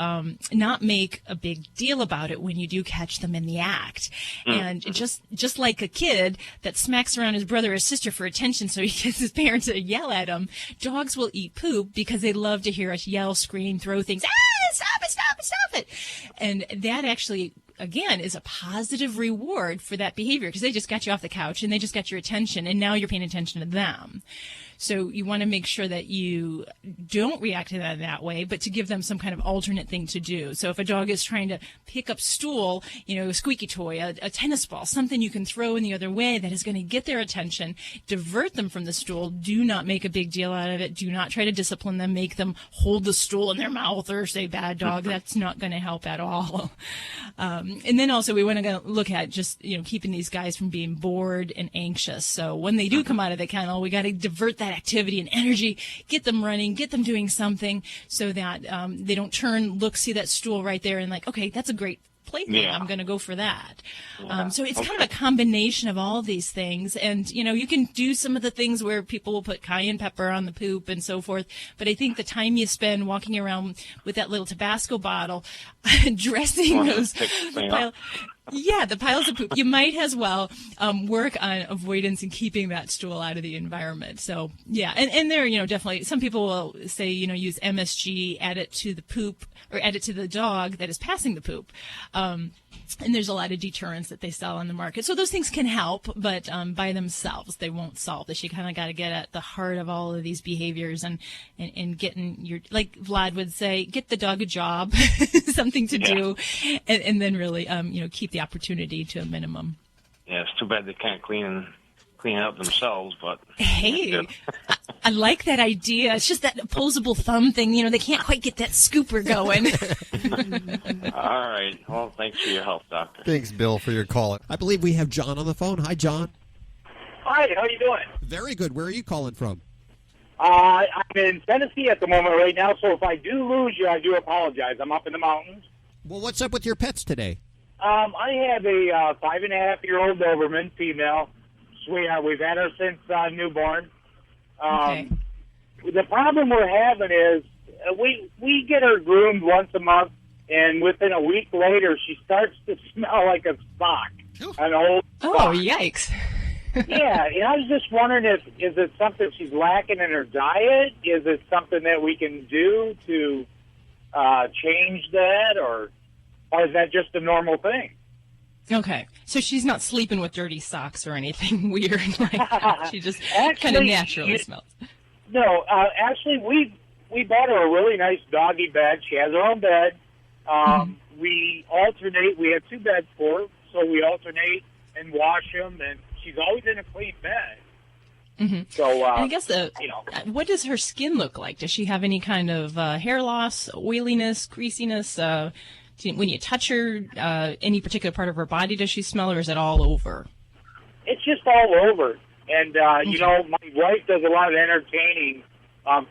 not make a big deal about it when you do catch them in the act. And just like a kid that smacks around his brother or sister for attention so he gets his parents to yell at him, dogs will eat poop because they love to hear us yell, scream, throw things. Stop it, stop it, stop it. And that actually, again, is a positive reward for that behavior because they just got you off the couch and they just got your attention, and now you're paying attention to them. So you want to make sure that you don't react to that in that way, but to give them some kind of alternate thing to do. So if a dog is trying to pick up stool, a squeaky toy, a tennis ball, something you can throw in the other way that is going to get their attention, divert them from the stool. Do not make a big deal out of it. Do not try to discipline them, make them hold the stool in their mouth or say bad dog. That's not going to help at all. And then also we want to look at just, keeping these guys from being bored and anxious. So when they do come out of the kennel, we got to divert that activity and energy, get them running, get them doing something so that they don't see that stool right there and like, okay, that's a great plaything. Yeah. I'm going to go for that. Yeah. So it's kind of a combination of all these things. And, you can do some of the things where people will put cayenne pepper on the poop and so forth. But I think the time you spend walking around with that little Tabasco bottle, dressing those the piles of poop, you might as well work on avoidance and keeping that stool out of the environment. So, yeah. And there, definitely some people will say, use MSG, add it to the poop or add it to the dog that is passing the poop. And there's a lot of deterrents that they sell on the market. So those things can help, but by themselves, they won't solve this. You kind of got to get at the heart of all of these behaviors and getting like Vlad would say, get the dog a job, something to do, and then really, keep the opportunity to a minimum. Yeah, it's too bad they can't clean it up themselves, but... Hey, I like that idea. It's just that opposable thumb thing. They can't quite get that scooper going. All right. Well, thanks for your help, Doctor. Thanks, Bill, for your call. I believe we have John on the phone. Hi, John. Hi, how you doing? Very good. Where are you calling from? I'm in Tennessee at the moment right now, so if I do lose you, I do apologize. I'm up in the mountains. Well, what's up with your pets today? I have a 5.5-year-old Doberman female. We've had her since newborn. Okay. The problem we're having is we get her groomed once a month, and within a week later, she starts to smell like a sock, an old sock. Oh, yikes. Yeah, and I was just wondering is it something she's lacking in her diet? Is it something that we can do to change that, or is that just a normal thing? Okay, so she's not sleeping with dirty socks or anything weird like that. She just kind of naturally smells. No, actually, we bought her a really nice doggy bed. She has her own bed. We alternate. We have 2 beds for her, so we alternate and wash them, and she's always in a clean bed. Mm-hmm. So, and I guess what does her skin look like? Does she have any kind of hair loss, oiliness, greasiness? When you touch her, any particular part of her body, does she smell, or is it all over? It's just all over. And, my wife does a lot of entertaining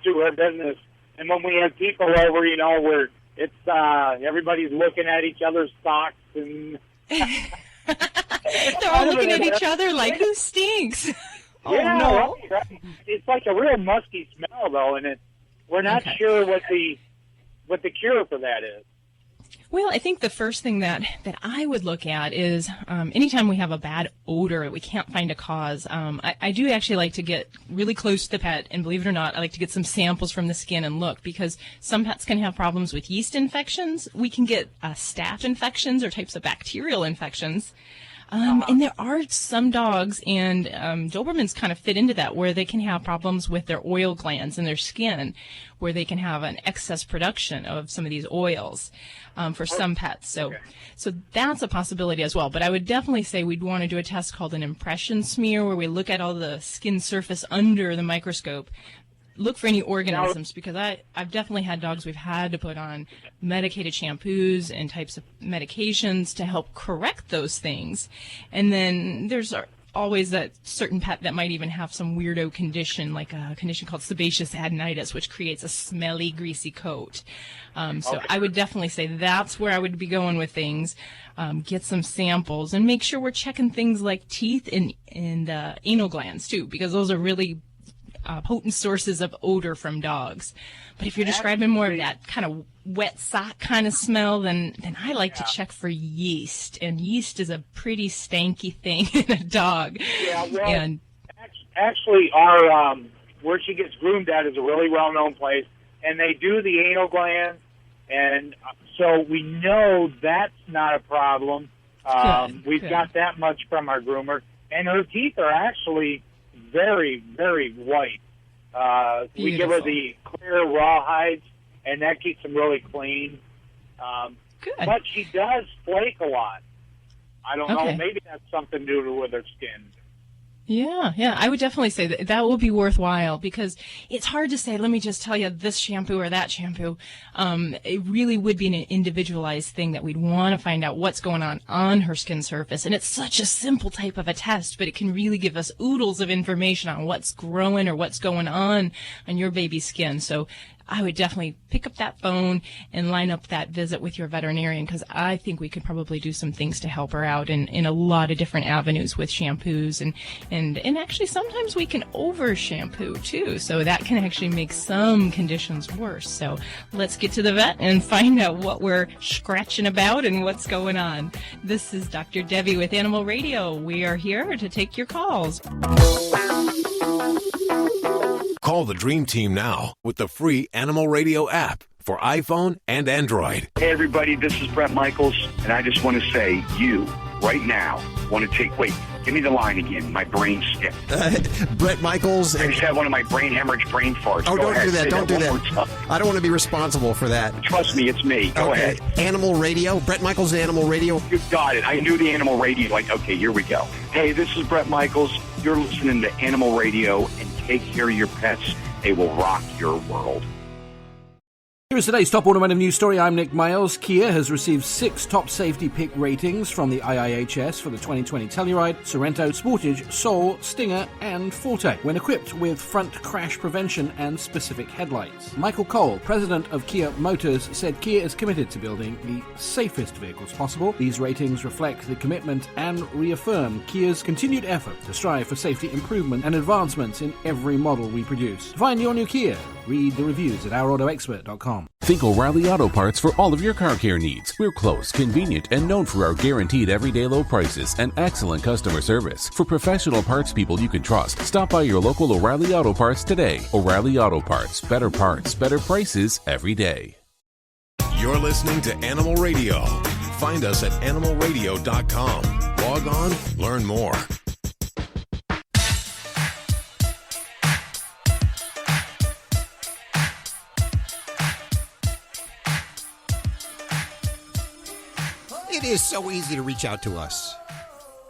through her business. And when we have people over, where it's everybody's looking at each other's socks. And they're all looking at each other like, who stinks? Yeah, no. Right. It's like a real musky smell, though, and we're not sure what the cure for that is. Well, I think the first thing that I would look at is anytime we have a bad odor, we can't find a cause. I do actually like to get really close to the pet, and believe it or not, I like to get some samples from the skin and look, because some pets can have problems with yeast infections. We can get staph infections or types of bacterial infections. And there are some dogs, and Dobermans kind of fit into that, where they can have problems with their oil glands in their skin, where they can have an excess production of some of these oils for some pets. So that's a possibility as well. But I would definitely say we'd want to do a test called an impression smear, where we look at all the skin surface under the microscope. look for any organisms, because I've definitely had dogs we've had to put on medicated shampoos and types of medications to help correct those things. And then there's always that certain pet that might even have some weirdo condition, like a condition called sebaceous adenitis, which creates a smelly, greasy coat. So I would definitely say that's where I would be going with things. Get some samples and make sure we're checking things like teeth and anal glands too, because those are really potent sources of odor from dogs. But if you're describing more of that kind of wet sock kind of smell, then I like to check for yeast. And yeast is a pretty stanky thing in a dog. Yeah, well, and actually, our where she gets groomed at is a really well-known place, and they do the anal glands, and so we know that's not a problem. We've got that much from our groomer, and her teeth are actually very, very white. We give her the clear raw hides, and that keeps them really clean. But she does flake a lot. I don't know. Maybe that's something to do with her skin. Yeah, I would definitely say that will be worthwhile, because it's hard to say, let me just tell you this shampoo or that shampoo. It really would be an individualized thing that we'd want to find out what's going on her skin surface. And it's such a simple type of a test, but it can really give us oodles of information on what's growing or what's going on your baby's skin. So I would definitely pick up that phone and line up that visit with your veterinarian, because I think we could probably do some things to help her out in a lot of different avenues with shampoos. And actually sometimes we can over shampoo too. So that can actually make some conditions worse. So let's get to the vet and find out what we're scratching about and what's going on. This is Dr. Debbie with Animal Radio. We are here to take your calls. Call the Dream Team now with the free Animal Radio app for iPhone and Android. Hey, everybody, this is Brett Michaels, and I just want to say you, right now, want to take... Wait, give me the line again. My brain skipped. Brett Michaels... I just had one of my brain hemorrhage brain farts. Oh, Go ahead, do that. say Don't do one more that. time. I don't want to be responsible for that. Trust me, it's me. Go ahead. Animal Radio. Brett Michaels, Animal Radio. You got it. I knew the Animal Radio. Okay, here we go. Hey, this is Brett Michaels. You're listening to Animal Radio, and take care of your pets. They will rock your world. Here's today's top automotive news story. I'm Nick Miles. Kia has received 6 top safety pick ratings from the IIHS for the 2020 Telluride, Sorento, Sportage, Soul, Stinger, and Forte, when equipped with front crash prevention and specific headlights. Michael Cole, president of Kia Motors, said Kia is committed to building the safest vehicles possible. These ratings reflect the commitment and reaffirm Kia's continued effort to strive for safety improvement and advancements in every model we produce. To find your new Kia, read the reviews at ourautoexpert.com. Think O'Reilly Auto Parts for all of your car care needs. We're close, convenient, and known for our guaranteed everyday low prices and excellent customer service. For professional parts people you can trust, stop by your local O'Reilly Auto Parts today. O'Reilly Auto Parts. Better parts, better prices every day. You're listening to Animal Radio. Find us at animalradio.com. Log on, learn more. It is so easy to reach out to us.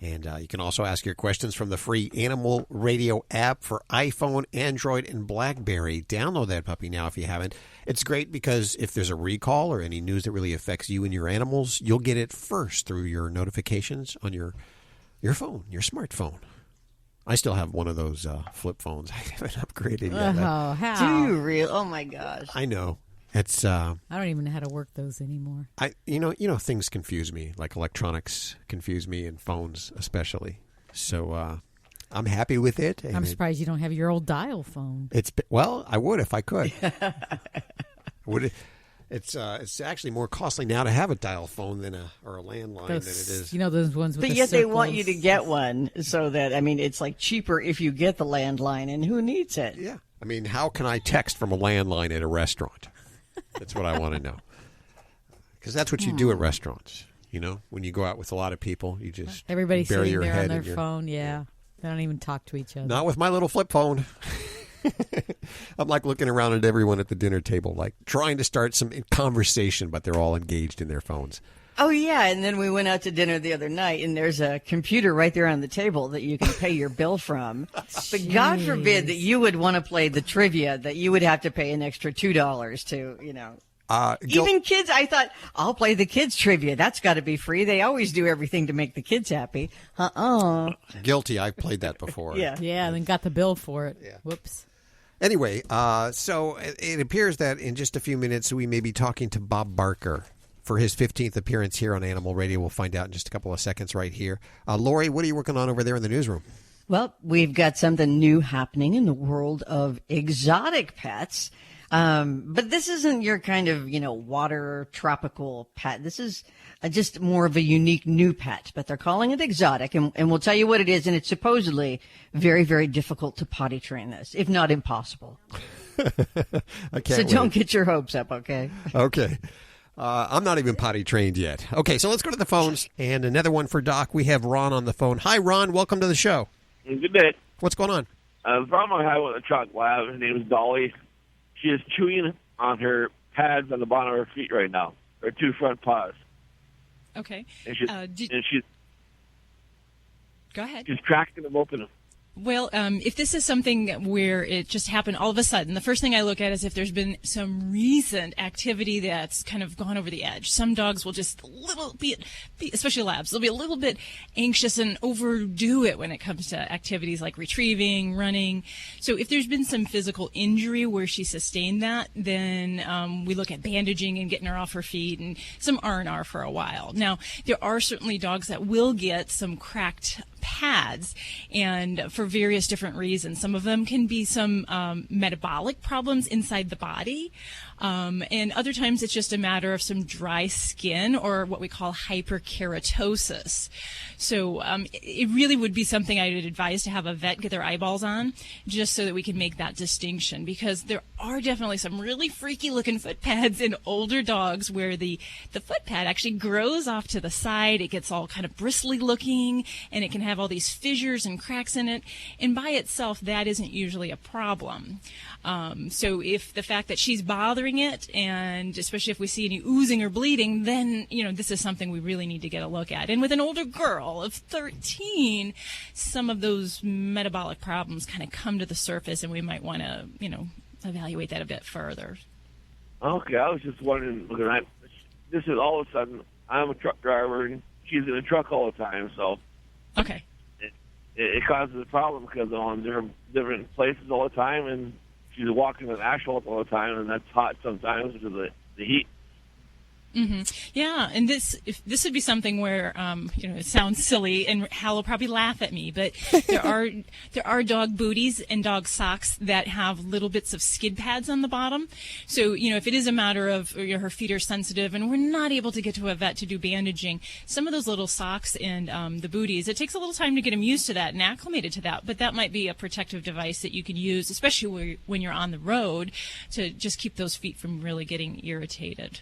And you can also ask your questions from the free Animal Radio app for iPhone, Android, and BlackBerry. Download that puppy now if you haven't. It's great because if there's a recall or any news that really affects you and your animals, you'll get it first through your notifications on your phone, your smartphone. I still have one of those flip phones. I haven't upgraded yet. Oh, how? Do you really? Oh, my gosh. I know. It's I don't even know how to work those anymore. You know things confuse me, like electronics confuse me, and phones especially. So I'm happy with it. I'm surprised you don't have your old dial phone. Well, I would if I could. It's actually more costly now to have a dial phone or a landline than it is. You know those ones with but yet they want you to get one so that it's like cheaper if you get the landline, and who needs it? Yeah. I mean, how can I text from a landline at a restaurant? That's what I want to know. Because that's what you do at restaurants. You know, when you go out with a lot of people, you just everybody's bury sitting your there head on their phone. Yeah, they don't even talk to each other. Not with my little flip phone. I'm like looking around at everyone at the dinner table, like trying to start some conversation, but they're all engaged in their phones. Oh, yeah. And then we went out to dinner the other night, and there's a computer right there on the table that you can pay your bill from. But God forbid that you would want to play the trivia, that you would have to pay an extra $2 to, even kids, I thought, I'll play the kids' trivia. That's got to be free. They always do everything to make the kids happy. Guilty. I've played that before. Yeah. Yeah, and then got the bill for it. Yeah. Whoops. Anyway, so it appears that in just a few minutes we may be talking to Bob Barker for his 15th appearance here on Animal Radio. We'll find out in just a couple of seconds right here. Lori, what are you working on over there in the newsroom? Well, we've got something new happening in the world of exotic pets. But this isn't your kind of, water tropical pet. This is just more of a unique new pet, but they're calling it exotic. And we'll tell you what it is. And it's supposedly very, very difficult to potty train this, if not impossible. So don't get your hopes up, okay? Okay. I'm not even potty trained yet. Okay, so let's go to the phones. And another one for Doc. We have Ron on the phone. Hi, Ron. Welcome to the show. Good day. What's going on? The problem I have with a truck lab, her name is Dolly. She is chewing on her pads on the bottom of her feet right now, her two front paws. Okay. And she's go ahead. She's cracking them open. Well, if this is something where it just happened all of a sudden, the first thing I look at is if there's been some recent activity that's kind of gone over the edge. Some dogs will just a little bit, especially labs, they'll be a little bit anxious and overdo it when it comes to activities like retrieving, running. So if there's been some physical injury where she sustained that, then we look at bandaging and getting her off her feet and some R&R for a while. Now, there are certainly dogs that will get some cracked pads, and for various different reasons. Some of them can be some metabolic problems inside the body, and other times it's just a matter of some dry skin or what we call hyperkeratosis. So it really would be something I would advise to have a vet get their eyeballs on, just so that we can make that distinction, because there are definitely some really freaky looking foot pads in older dogs where the foot pad actually grows off to the side. It gets all kind of bristly looking, and it can have all these fissures and cracks in it, and by itself that isn't usually a problem. So if the fact that she's bothering it, and especially if we see any oozing or bleeding, then this is something we really need to get a look at. And with an older girl of 13, some of those metabolic problems kind of come to the surface, and we might want to evaluate that a bit further. Okay, I was just wondering, this is all of a sudden, I'm a truck driver and she's in a truck all the time, so okay, it causes a problem because they're in different places all the time, and she's walking in asphalt all the time, and that's hot sometimes because of the heat. Mm-hmm. Yeah, and this would be something where it sounds silly, and Hal will probably laugh at me, but there are dog booties and dog socks that have little bits of skid pads on the bottom. So if it is a matter of her feet are sensitive and we're not able to get to a vet to do bandaging, some of those little socks and the booties, it takes a little time to get them used to that and acclimated to that, but that might be a protective device that you could use, especially when you're on the road, to just keep those feet from really getting irritated.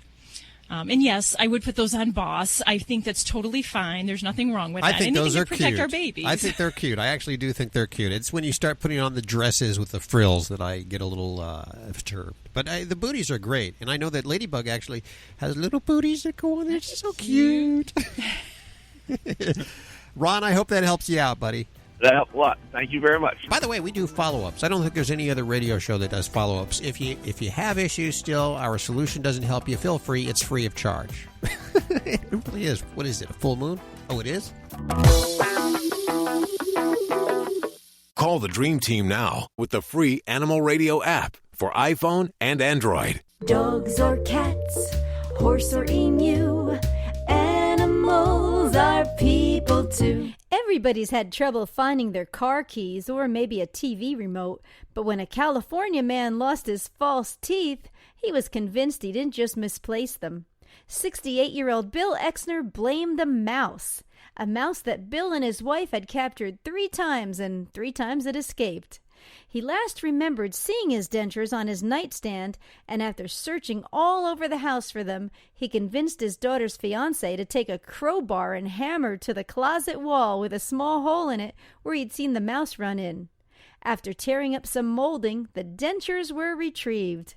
And yes, I would put those on Boss. I think that's totally fine. There's nothing wrong with that. I think those are protect cute. Our babies. I think they're cute. I actually do think they're cute. It's when you start putting on the dresses with the frills that I get a little perturbed. But the booties are great. And I know that Ladybug actually has little booties that go on there. It's so cute. Ron, I hope that helps you out, buddy. That helped a lot. Thank you very much. By the way, we do follow-ups. I don't think there's any other radio show that does follow-ups. If you have issues still, our solution doesn't help you, feel free. It's free of charge. It really is. What is it, a full moon? Oh, it is? Call the Dream Team now with the free Animal Radio app for iPhone and Android. Dogs or cats, horse or emu, animals are people too. Everybody's had trouble finding their car keys or maybe a TV remote, but when a California man lost his false teeth, he was convinced he didn't just misplace them. 68-year-old Bill Exner blamed a mouse that Bill and his wife had captured 3 times, and 3 times it escaped. He last remembered seeing his dentures on his nightstand, and after searching all over the house for them, he convinced his daughter's fiancé to take a crowbar and hammer to the closet wall with a small hole in it where he'd seen the mouse run in. After tearing up some molding, the dentures were retrieved.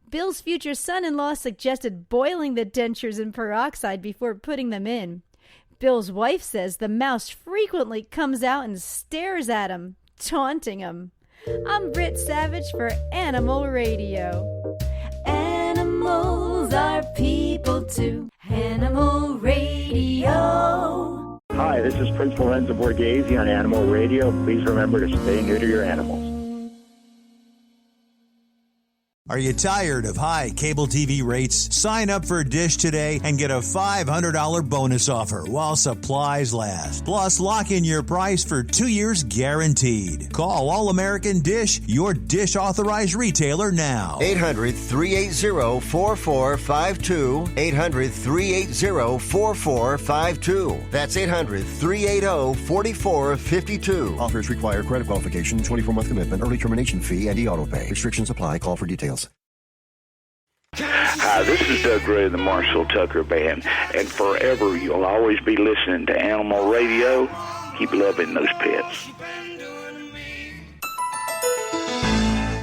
Bill's future son-in-law suggested boiling the dentures in peroxide before putting them in. Bill's wife says the mouse frequently comes out and stares at him, taunting him. I'm Britt Savage for Animal Radio. Animals are people too. Animal Radio. Hi, this is Prince Lorenzo Borghese on Animal Radio. Please remember to spay and neuter your animals. Are you tired of high cable TV rates? Sign up for Dish today and get a $500 bonus offer while supplies last. Plus, lock in your price for 2 years guaranteed. Call All American Dish, your Dish authorized retailer now. 800-380-4452. 800-380-4452. That's 800-380-4452. Offers require credit qualification, 24-month commitment, early termination fee, and e-auto pay. Restrictions apply. Call for details. Hi, this is Doug Gray of the Marshall Tucker Band, and forever you'll always be listening to Animal Radio. Keep loving those pets.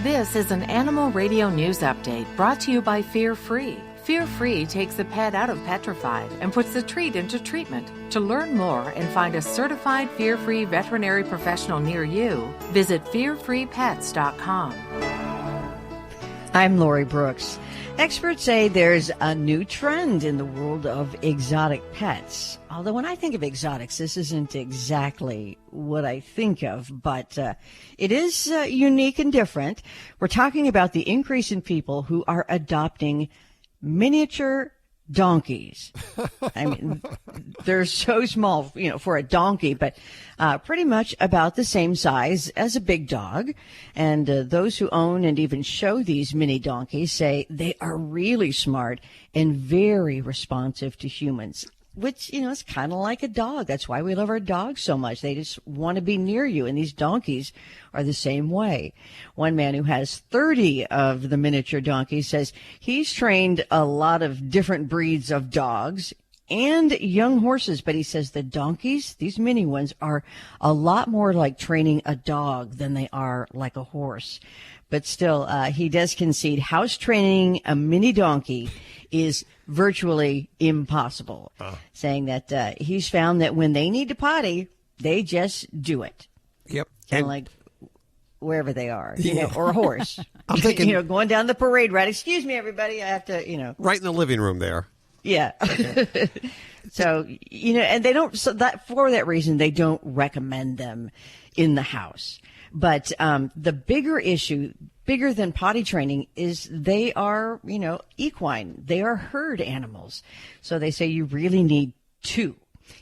This is an Animal Radio News Update brought to you by Fear Free. Fear Free takes the pet out of petrified and puts the treat into treatment. To learn more and find a certified Fear Free veterinary professional near you, visit fearfreepets.com. I'm Lori Brooks. Experts say there's a new trend in the world of exotic pets. Although when I think of exotics, this isn't exactly what I think of, but it is unique and different. We're talking about the increase in people who are adopting miniature donkeys. I mean, they're so small, for a donkey, but pretty much about the same size as a big dog. And those who own and even show these mini donkeys say they are really smart and very responsive to humans, which, is kind of like a dog. That's why we love our dogs so much. They just want to be near you, and these donkeys are the same way. One man who has 30 of the miniature donkeys says he's trained a lot of different breeds of dogs and young horses, but he says the donkeys, these mini ones, are a lot more like training a dog than they are like a horse. But still, he does concede house training a mini donkey is virtually impossible, saying that he's found that when they need to potty, they just do it. Yep. Kind of like wherever they are, or a horse. I'm thinking, going down the parade route. Excuse me, everybody. I have to, right in the living room there. Yeah. So, and they don't, so that for that reason, they don't recommend them in the house. But the bigger issue, bigger than potty training, is they are, equine. They are herd animals. So they say you really need two.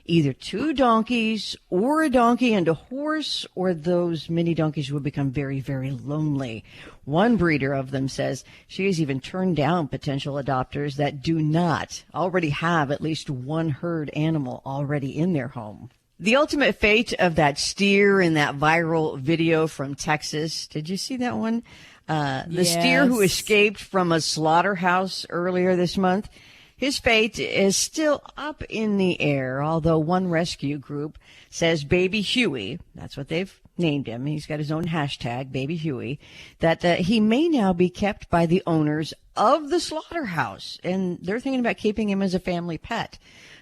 Either two donkeys or a donkey and a horse, or those mini donkeys will become very, very lonely. One breeder of them says she has even turned down potential adopters that do not already have at least one herd animal already in their home. The ultimate fate of that steer in that viral video from Texas. Did you see that one? The steer who escaped from a slaughterhouse earlier this month. His fate is still up in the air, although one rescue group says Baby Huey, that's what they've named him, he's got his own hashtag, Baby Huey, that he may now be kept by the owners of the slaughterhouse, and they're thinking about keeping him as a family pet.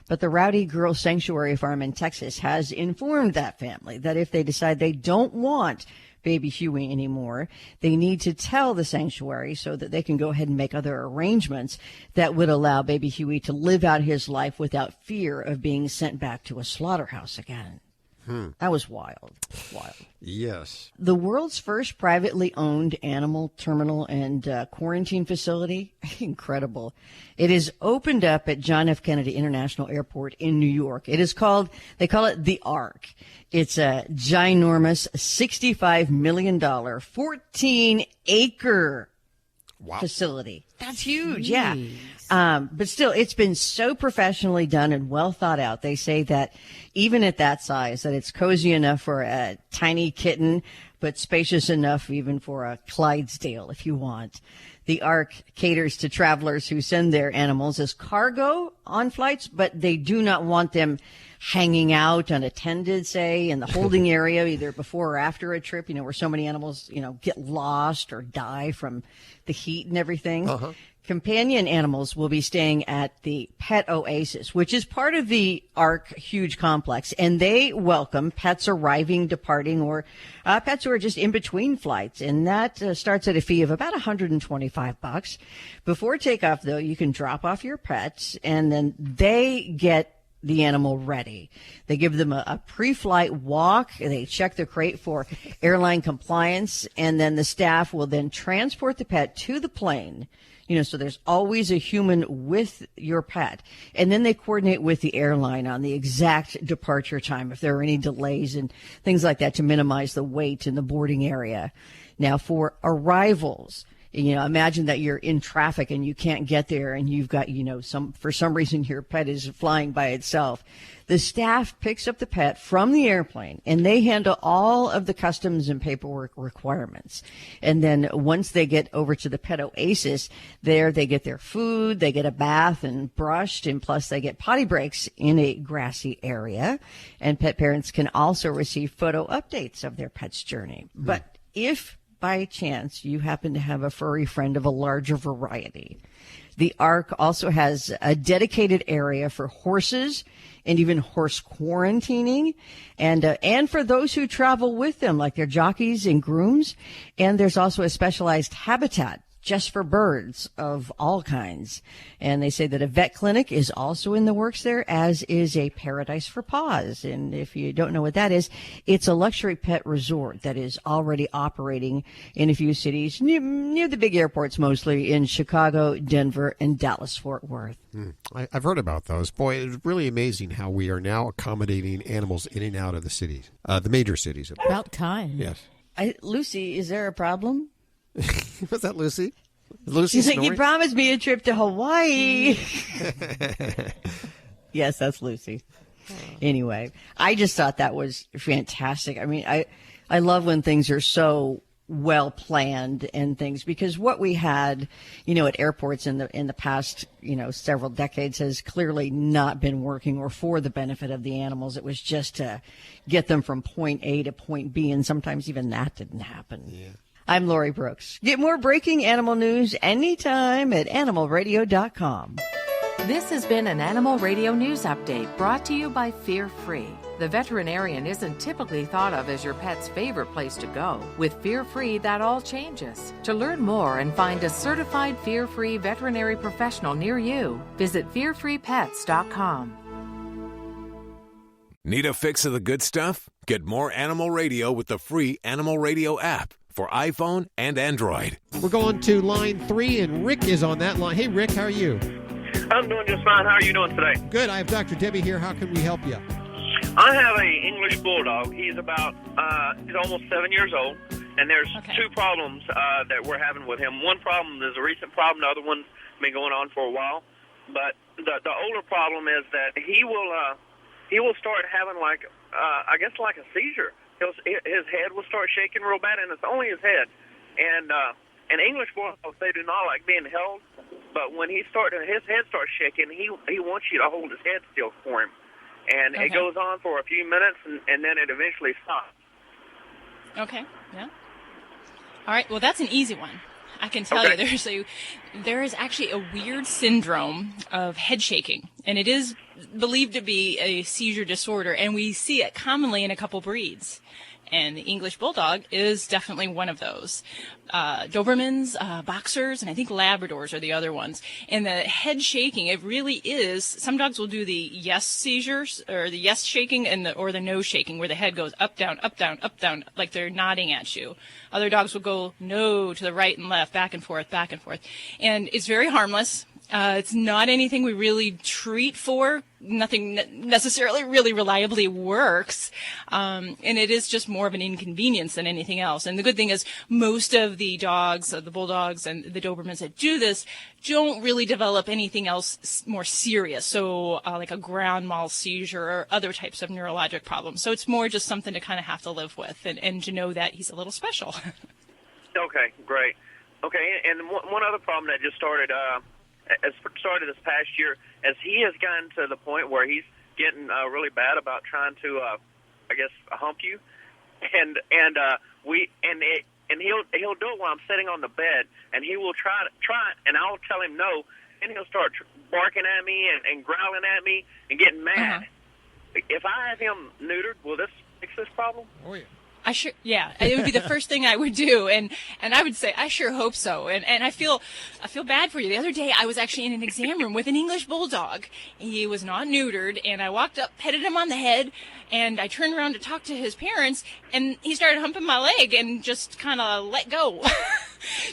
But the Rowdy Girl Sanctuary Farm in Texas has informed that family that if they decide they don't want Baby Huey anymore, they need to tell the sanctuary so that they can go ahead and make other arrangements that would allow Baby Huey to live out his life without fear of being sent back to a slaughterhouse again. That was wild. Wild. Yes. The world's first privately owned animal terminal and quarantine facility. Incredible. It is opened up at John F. Kennedy International Airport in New York. It is called, they call it the Ark. It's a ginormous $65 million, 14-acre facility. That's huge. Yeah. But still, it's been so professionally done and well thought out. They say that even at that size, that it's cozy enough for a tiny kitten, but spacious enough even for a Clydesdale if you want. The Ark caters to travelers who send their animals as cargo on flights, but they do not want them hanging out unattended, say, in the holding area, either before or after a trip, where so many animals, get lost or die from the heat and everything. Companion animals will be staying at the Pet Oasis, which is part of the Ark huge complex, and they welcome pets arriving, departing, or pets who are just in between flights, and that starts at a fee of about $125. Before takeoff, though, you can drop off your pets, and then they get the animal ready. They give them a pre-flight walk. They check the crate for airline compliance, and then the staff will then transport the pet to the plane. So there's always a human with your pet. And then they coordinate with the airline on the exact departure time if there are any delays and things like that to minimize the wait in the boarding area. Now, for arrivals, imagine that you're in traffic and you can't get there and you've got, for some reason your pet is flying by itself. The staff picks up the pet from the airplane and they handle all of the customs and paperwork requirements. And then once they get over to the Pet Oasis, there they get their food, they get a bath and brushed, and plus they get potty breaks in a grassy area. And pet parents can also receive photo updates of their pet's journey. But if by chance you happen to have a furry friend of a larger variety, the Ark also has a dedicated area for horses and even horse quarantining, and for those who travel with them, like their jockeys and grooms. And there's also a specialized habitat just for birds of all kinds. And they say that a vet clinic is also in the works there, as is a Paradise for Paws. And if you don't know what that is, it's a luxury pet resort that is already operating in a few cities near the big airports, mostly in Chicago, Denver, and Dallas-Fort Worth. I've heard about those. Boy, it's really amazing how we are now accommodating animals in and out of the cities, the major cities. About time. Yes. Lucy, is there a problem? Was that Lucy? Lucy She's like, snoring? you promised me a trip to Hawaii. Yes, that's Lucy. Anyway, I just thought that was fantastic. I mean, I love when things are so well planned and things, because what we had, at airports in the past, several decades has clearly not been working or for the benefit of the animals. It was just to get them from point A to point B, and sometimes even that didn't happen. Yeah. I'm Lori Brooks. Get more breaking animal news anytime at animalradio.com. This has been an Animal Radio News Update brought to you by Fear Free. The veterinarian isn't typically thought of as your pet's favorite place to go. With Fear Free, that all changes. To learn more and find a certified Fear Free veterinary professional near you, visit fearfreepets.com. Need a fix of the good stuff? Get more Animal Radio with the free Animal Radio app for iPhone and Android. We're going to line 3, and Rick is on that line. Hey, Rick, how are you? I'm doing just fine. How are you doing today? Good. I have Dr. Debbie here. How can we help you? I have a English Bulldog. He's about, he's almost 7 years old, and there's two problems that we're having with him. One problem is a recent problem. The other one's been going on for a while. But the older problem is that he will start having like a seizure. His head will start shaking real bad, and it's only his head. And English Bulldogs, they do not like being held, but when his head starts shaking, he wants you to hold his head still for him. And it goes on for a few minutes, and then it eventually stops. Okay, yeah. All right, well, that's an easy one. I can tell you there is actually a weird syndrome of head shaking, and it is believed to be a seizure disorder, and we see it commonly in a couple breeds. And the English Bulldog is definitely one of those. Dobermans, Boxers, and I think Labradors are the other ones. And the head shaking, it really is, some dogs will do the yes seizures, or the yes shaking, or the no shaking, where the head goes up, down, like they're nodding at you. Other dogs will go no to the right and left, back and forth. And it's very harmless. It's not anything we really treat for. Nothing necessarily really reliably works. And it is just more of an inconvenience than anything else. And the good thing is most of the dogs, the bulldogs and the Dobermans that do this, don't really develop anything else more serious. So like a grand mal seizure or other types of neurologic problems. So it's more just something to kind of have to live with and to know that he's a little special. Okay, great. Okay, and one other problem that just started this past year, as he has gotten to the point where he's getting really bad about trying to, hump you, and he'll do it while I'm sitting on the bed, and he will try, and I'll tell him no, and he'll start barking at me and growling at me and getting mad. If I have him neutered, will this fix this problem? Oh yeah. It would be the first thing I would do, and I would say I sure hope so, and I feel bad for you. The other day I was actually in an exam room with an English bulldog. He was not neutered, and I walked up, petted him on the head, and I turned around to talk to his parents, and he started humping my leg and just kind of let go.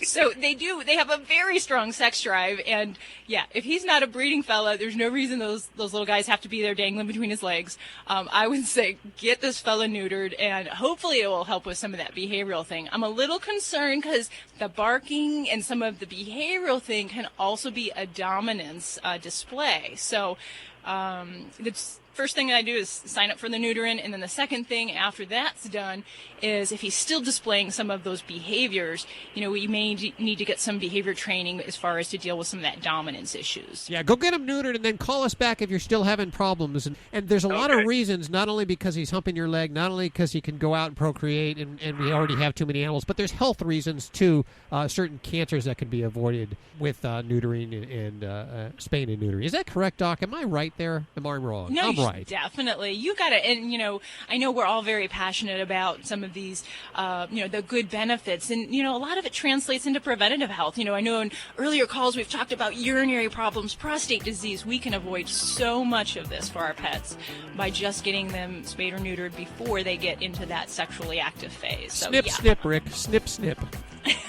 So they have a very strong sex drive, and yeah, if he's not a breeding fella, there's no reason those little guys have to be there dangling between his legs. I would say get this fella neutered, and hopefully it will help with some of that behavioral thing. I'm a little concerned because the barking and some of the behavioral thing can also be a dominance display. So the first thing I do is sign up for the neutering, and then the second thing after that's done is if he's still displaying some of those behaviors, we may need to get some behavior training as far as to deal with some of that dominance issues. Yeah, go get him neutered and then call us back if you're still having problems. And there's a lot of reasons, not only because he's humping your leg, not only because he can go out and procreate and we already have too many animals, but there's health reasons too, certain cancers that can be avoided with neutering and spaying and neutering. Is that correct, Doc? Am I right there? Am I wrong? No, I'm right. Definitely. You got to, and I know we're all very passionate about some of these, the good benefits, and a lot of it translates into preventative health. I know in earlier calls we've talked about urinary problems, prostate disease. We can avoid so much of this for our pets by just getting them spayed or neutered before they get into that sexually active phase. So, snip, snip, Rick. Snip, snip.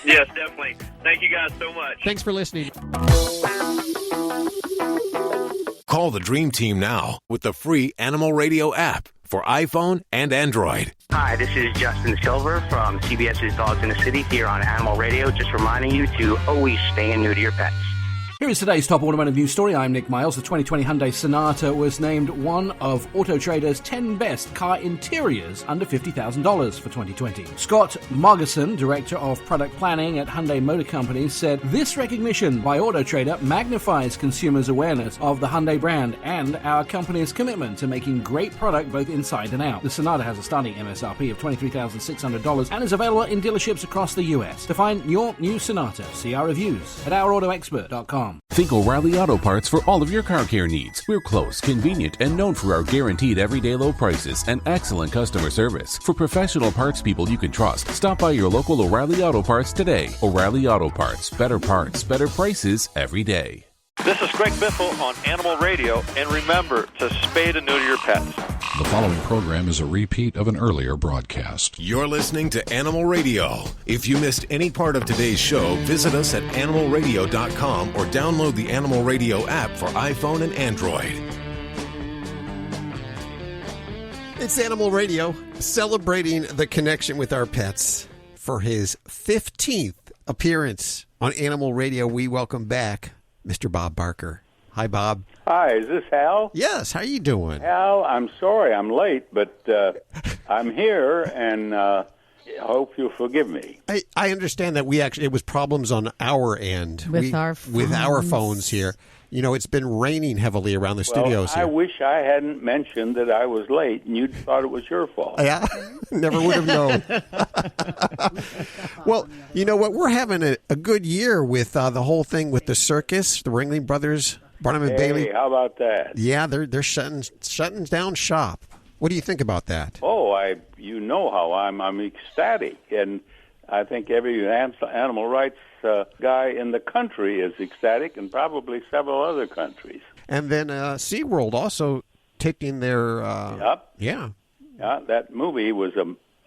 Yes, definitely. Thank you guys so much. Thanks for listening. Call the Dream Team now with the free Animal Radio app for iPhone and Android. Hi, this is Justin Silver from CBS's Dogs in the City here on Animal Radio, just reminding you to always stay and neuter your pets. Here is today's top automotive news story. I'm Nick Miles. The 2020 Hyundai Sonata was named one of Auto Trader's 10 best car interiors under $50,000 for 2020. Scott Mogerson, Director of Product Planning at Hyundai Motor Company, said this recognition by Auto Trader magnifies consumers' awareness of the Hyundai brand and our company's commitment to making great product both inside and out. The Sonata has a starting MSRP of $23,600 and is available in dealerships across the U.S. To find your new Sonata, see our reviews at ourautoexpert.com. Think O'Reilly Auto Parts for all of your car care needs. We're close, convenient, and known for our guaranteed everyday low prices and excellent customer service. For professional parts people you can trust, stop by your local O'Reilly Auto Parts today. O'Reilly Auto Parts. Better prices every day. This is Greg Biffle on Animal Radio, and remember to spay and neuter your pets. The following program is a repeat of an earlier broadcast. You're listening to Animal Radio. If you missed any part of today's show, visit us at animalradio.com or download the Animal Radio app for iPhone and Android. It's Animal Radio, celebrating the connection with our pets. For his 15th appearance on Animal Radio, we welcome back Mr. Bob Barker. Hi, Bob. Hi, is this Hal? Yes, how you doing? Hal, I'm sorry I'm late, but I'm here, and I hope you'll forgive me. I understand that it was problems on our end. With our phones here. It's been raining heavily around the studios here. I wish I hadn't mentioned that I was late, and you'd thought it was your fault. Yeah, never would have known. Well, you know what? We're having a good year with the whole thing with the circus, the Ringling Brothers, Barnum and Bailey. Hey, how about that? Yeah, they're shutting down shop. What do you think about that? Oh, you know how I'm ecstatic, and I think every animal rights guy in the country is ecstatic, and probably several other countries. And then SeaWorld also taking their Yep. Yeah, that movie was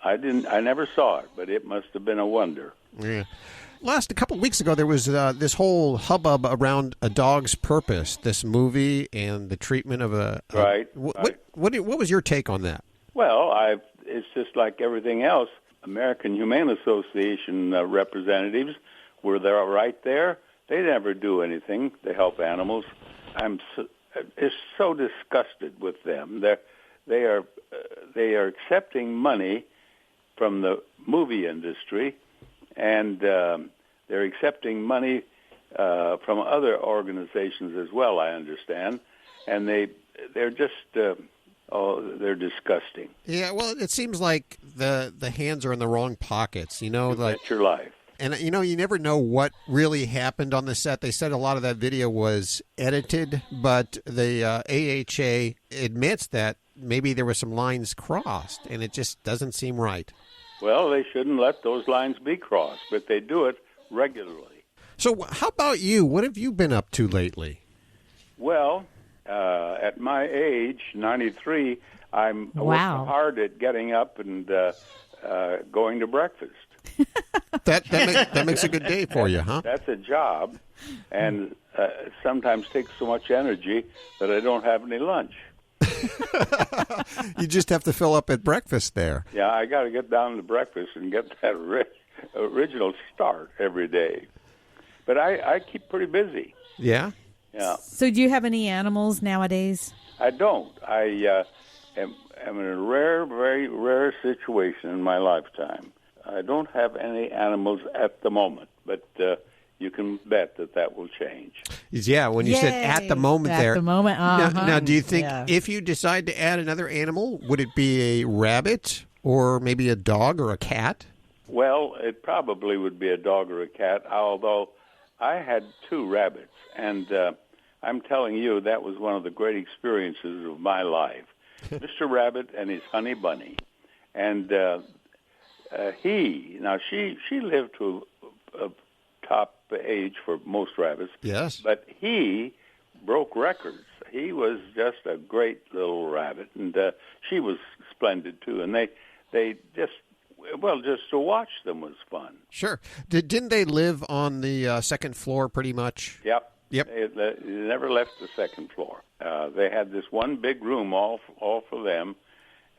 I never saw it, but it must have been a wonder. Yeah. a couple of weeks ago, there was this whole hubbub around A Dog's Purpose, this movie and the treatment of a... Right. What was your take on that? Well, it's just like everything else. American Humane Association representatives were there right there. They never do anything to help animals. I'm so disgusted with them. They are accepting money from the movie industry, and they're accepting money from other organizations as well, I understand, and they're just they're disgusting. Yeah, well, it seems like the hands are in the wrong pockets. You bet your life. And you never know what really happened on the set. They said a lot of that video was edited, but the AHA admits that maybe there were some lines crossed, and it just doesn't seem right. Well, they shouldn't let those lines be crossed, but they do it regularly. So how about you? What have you been up to lately? Well, at my age, 93, I'm working hard at getting up and going to breakfast. That makes a good day for you, huh? That's a job, and sometimes takes so much energy that I don't have any lunch. You just have to fill up at breakfast there. Yeah, I got to get down to breakfast and get that original start every day. But I keep pretty busy. Yeah? Yeah. So do you have any animals nowadays? I don't. I am in a very rare situation in my lifetime. I don't have any animals at the moment, but you can bet that will change. Yeah, when you said at the moment there. At the moment, Now, do you think if you decide to add another animal, would it be a rabbit or maybe a dog or a cat? Well, it probably would be a dog or a cat, although I had 2 rabbits, and I'm telling you, that was one of the great experiences of my life. Mr. Rabbit and his honey bunny. And she lived to a top age for most rabbits. Yes. But he broke records. He was just a great little rabbit, and she was splendid too. And they just to watch them was fun. Sure. Didn't they live on the second floor pretty much? Yep. Yep. They never left the second floor. They had this one big room all for them,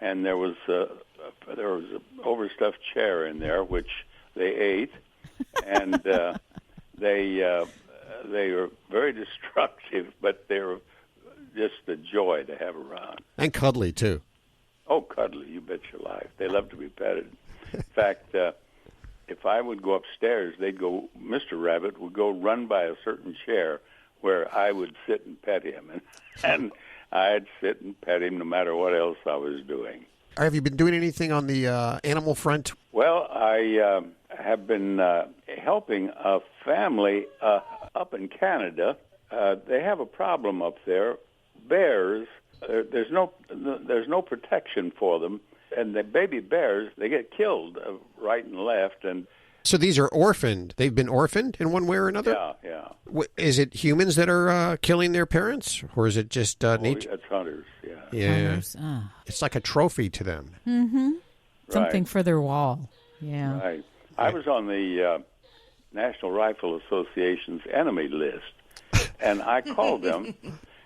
and there was an overstuffed chair in there which they ate, and they were very destructive, but they were just a joy to have around. And cuddly too. Oh, cuddly! You bet your life. They love to be petted. In fact, if I would go upstairs, Mr. Rabbit would go run by a certain chair where I would sit and pet him, and I'd sit and pet him no matter what else I was doing. Have you been doing anything on the animal front? Well, I have been helping a family up in Canada. They have a problem up there. Bears, there's no protection for them. And the baby bears, they get killed right and left. And so these are orphaned. They've been orphaned in one way or another? Yeah. Is it humans that are killing their parents? Or is it just nature? It's hunters, Yeah. Hunters. It's like a trophy to them. Mm-hmm. Something Right. for their wall. Yeah. Right. I was on the National Rifle Association's enemy list, and I called them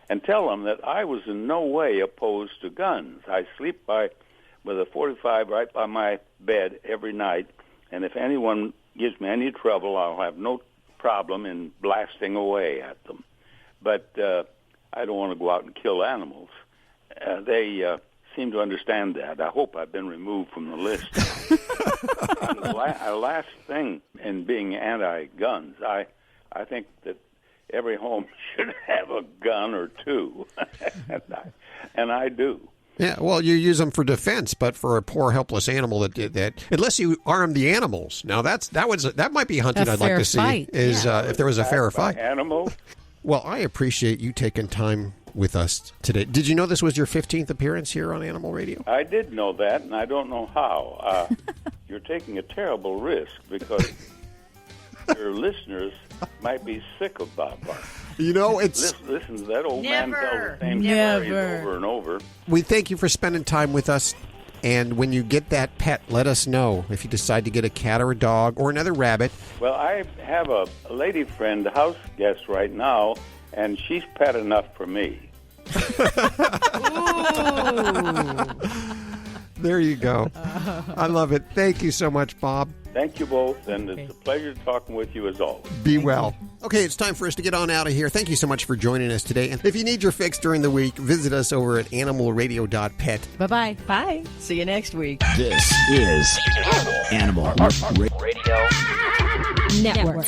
and tell them that I was in no way opposed to guns. I sleep with a 45 right by my bed every night, and if anyone gives me any trouble, I'll have no problem in blasting away at them. But I don't want to go out and kill animals. They seem to understand that. I hope I've been removed from the list. And the last thing in being anti-guns, I think that every home should have a gun or two, and I do. Yeah, well, you use them for defense, but for a poor, helpless animal that unless you arm the animals. Now that might be hunting. I'd like to see fight. if there was a fair fight. Animals. Well, I appreciate you taking time with us today. Did you know this was your 15th appearance here on Animal Radio? I did know that, and I don't know how. You're taking a terrible risk because your listeners might be sick of Bob Barker. You know, it's... Listen to that old man tell the same Never. stories over and over. We thank you for spending time with us And when you get that pet, let us know if you decide to get a cat or a dog or another rabbit. Well, I have a lady friend, house guest right now, and she's pet enough for me. There you go. I love it. Thank you so much, Bob. Thank you both, and it's a pleasure talking with you as always. Be well. Okay, it's time for us to get on out of here. Thank you so much for joining us today. And if you need your fix during the week, visit us over at animalradio.pet. Bye-bye. Bye. See you next week. This is Animal Radio Network.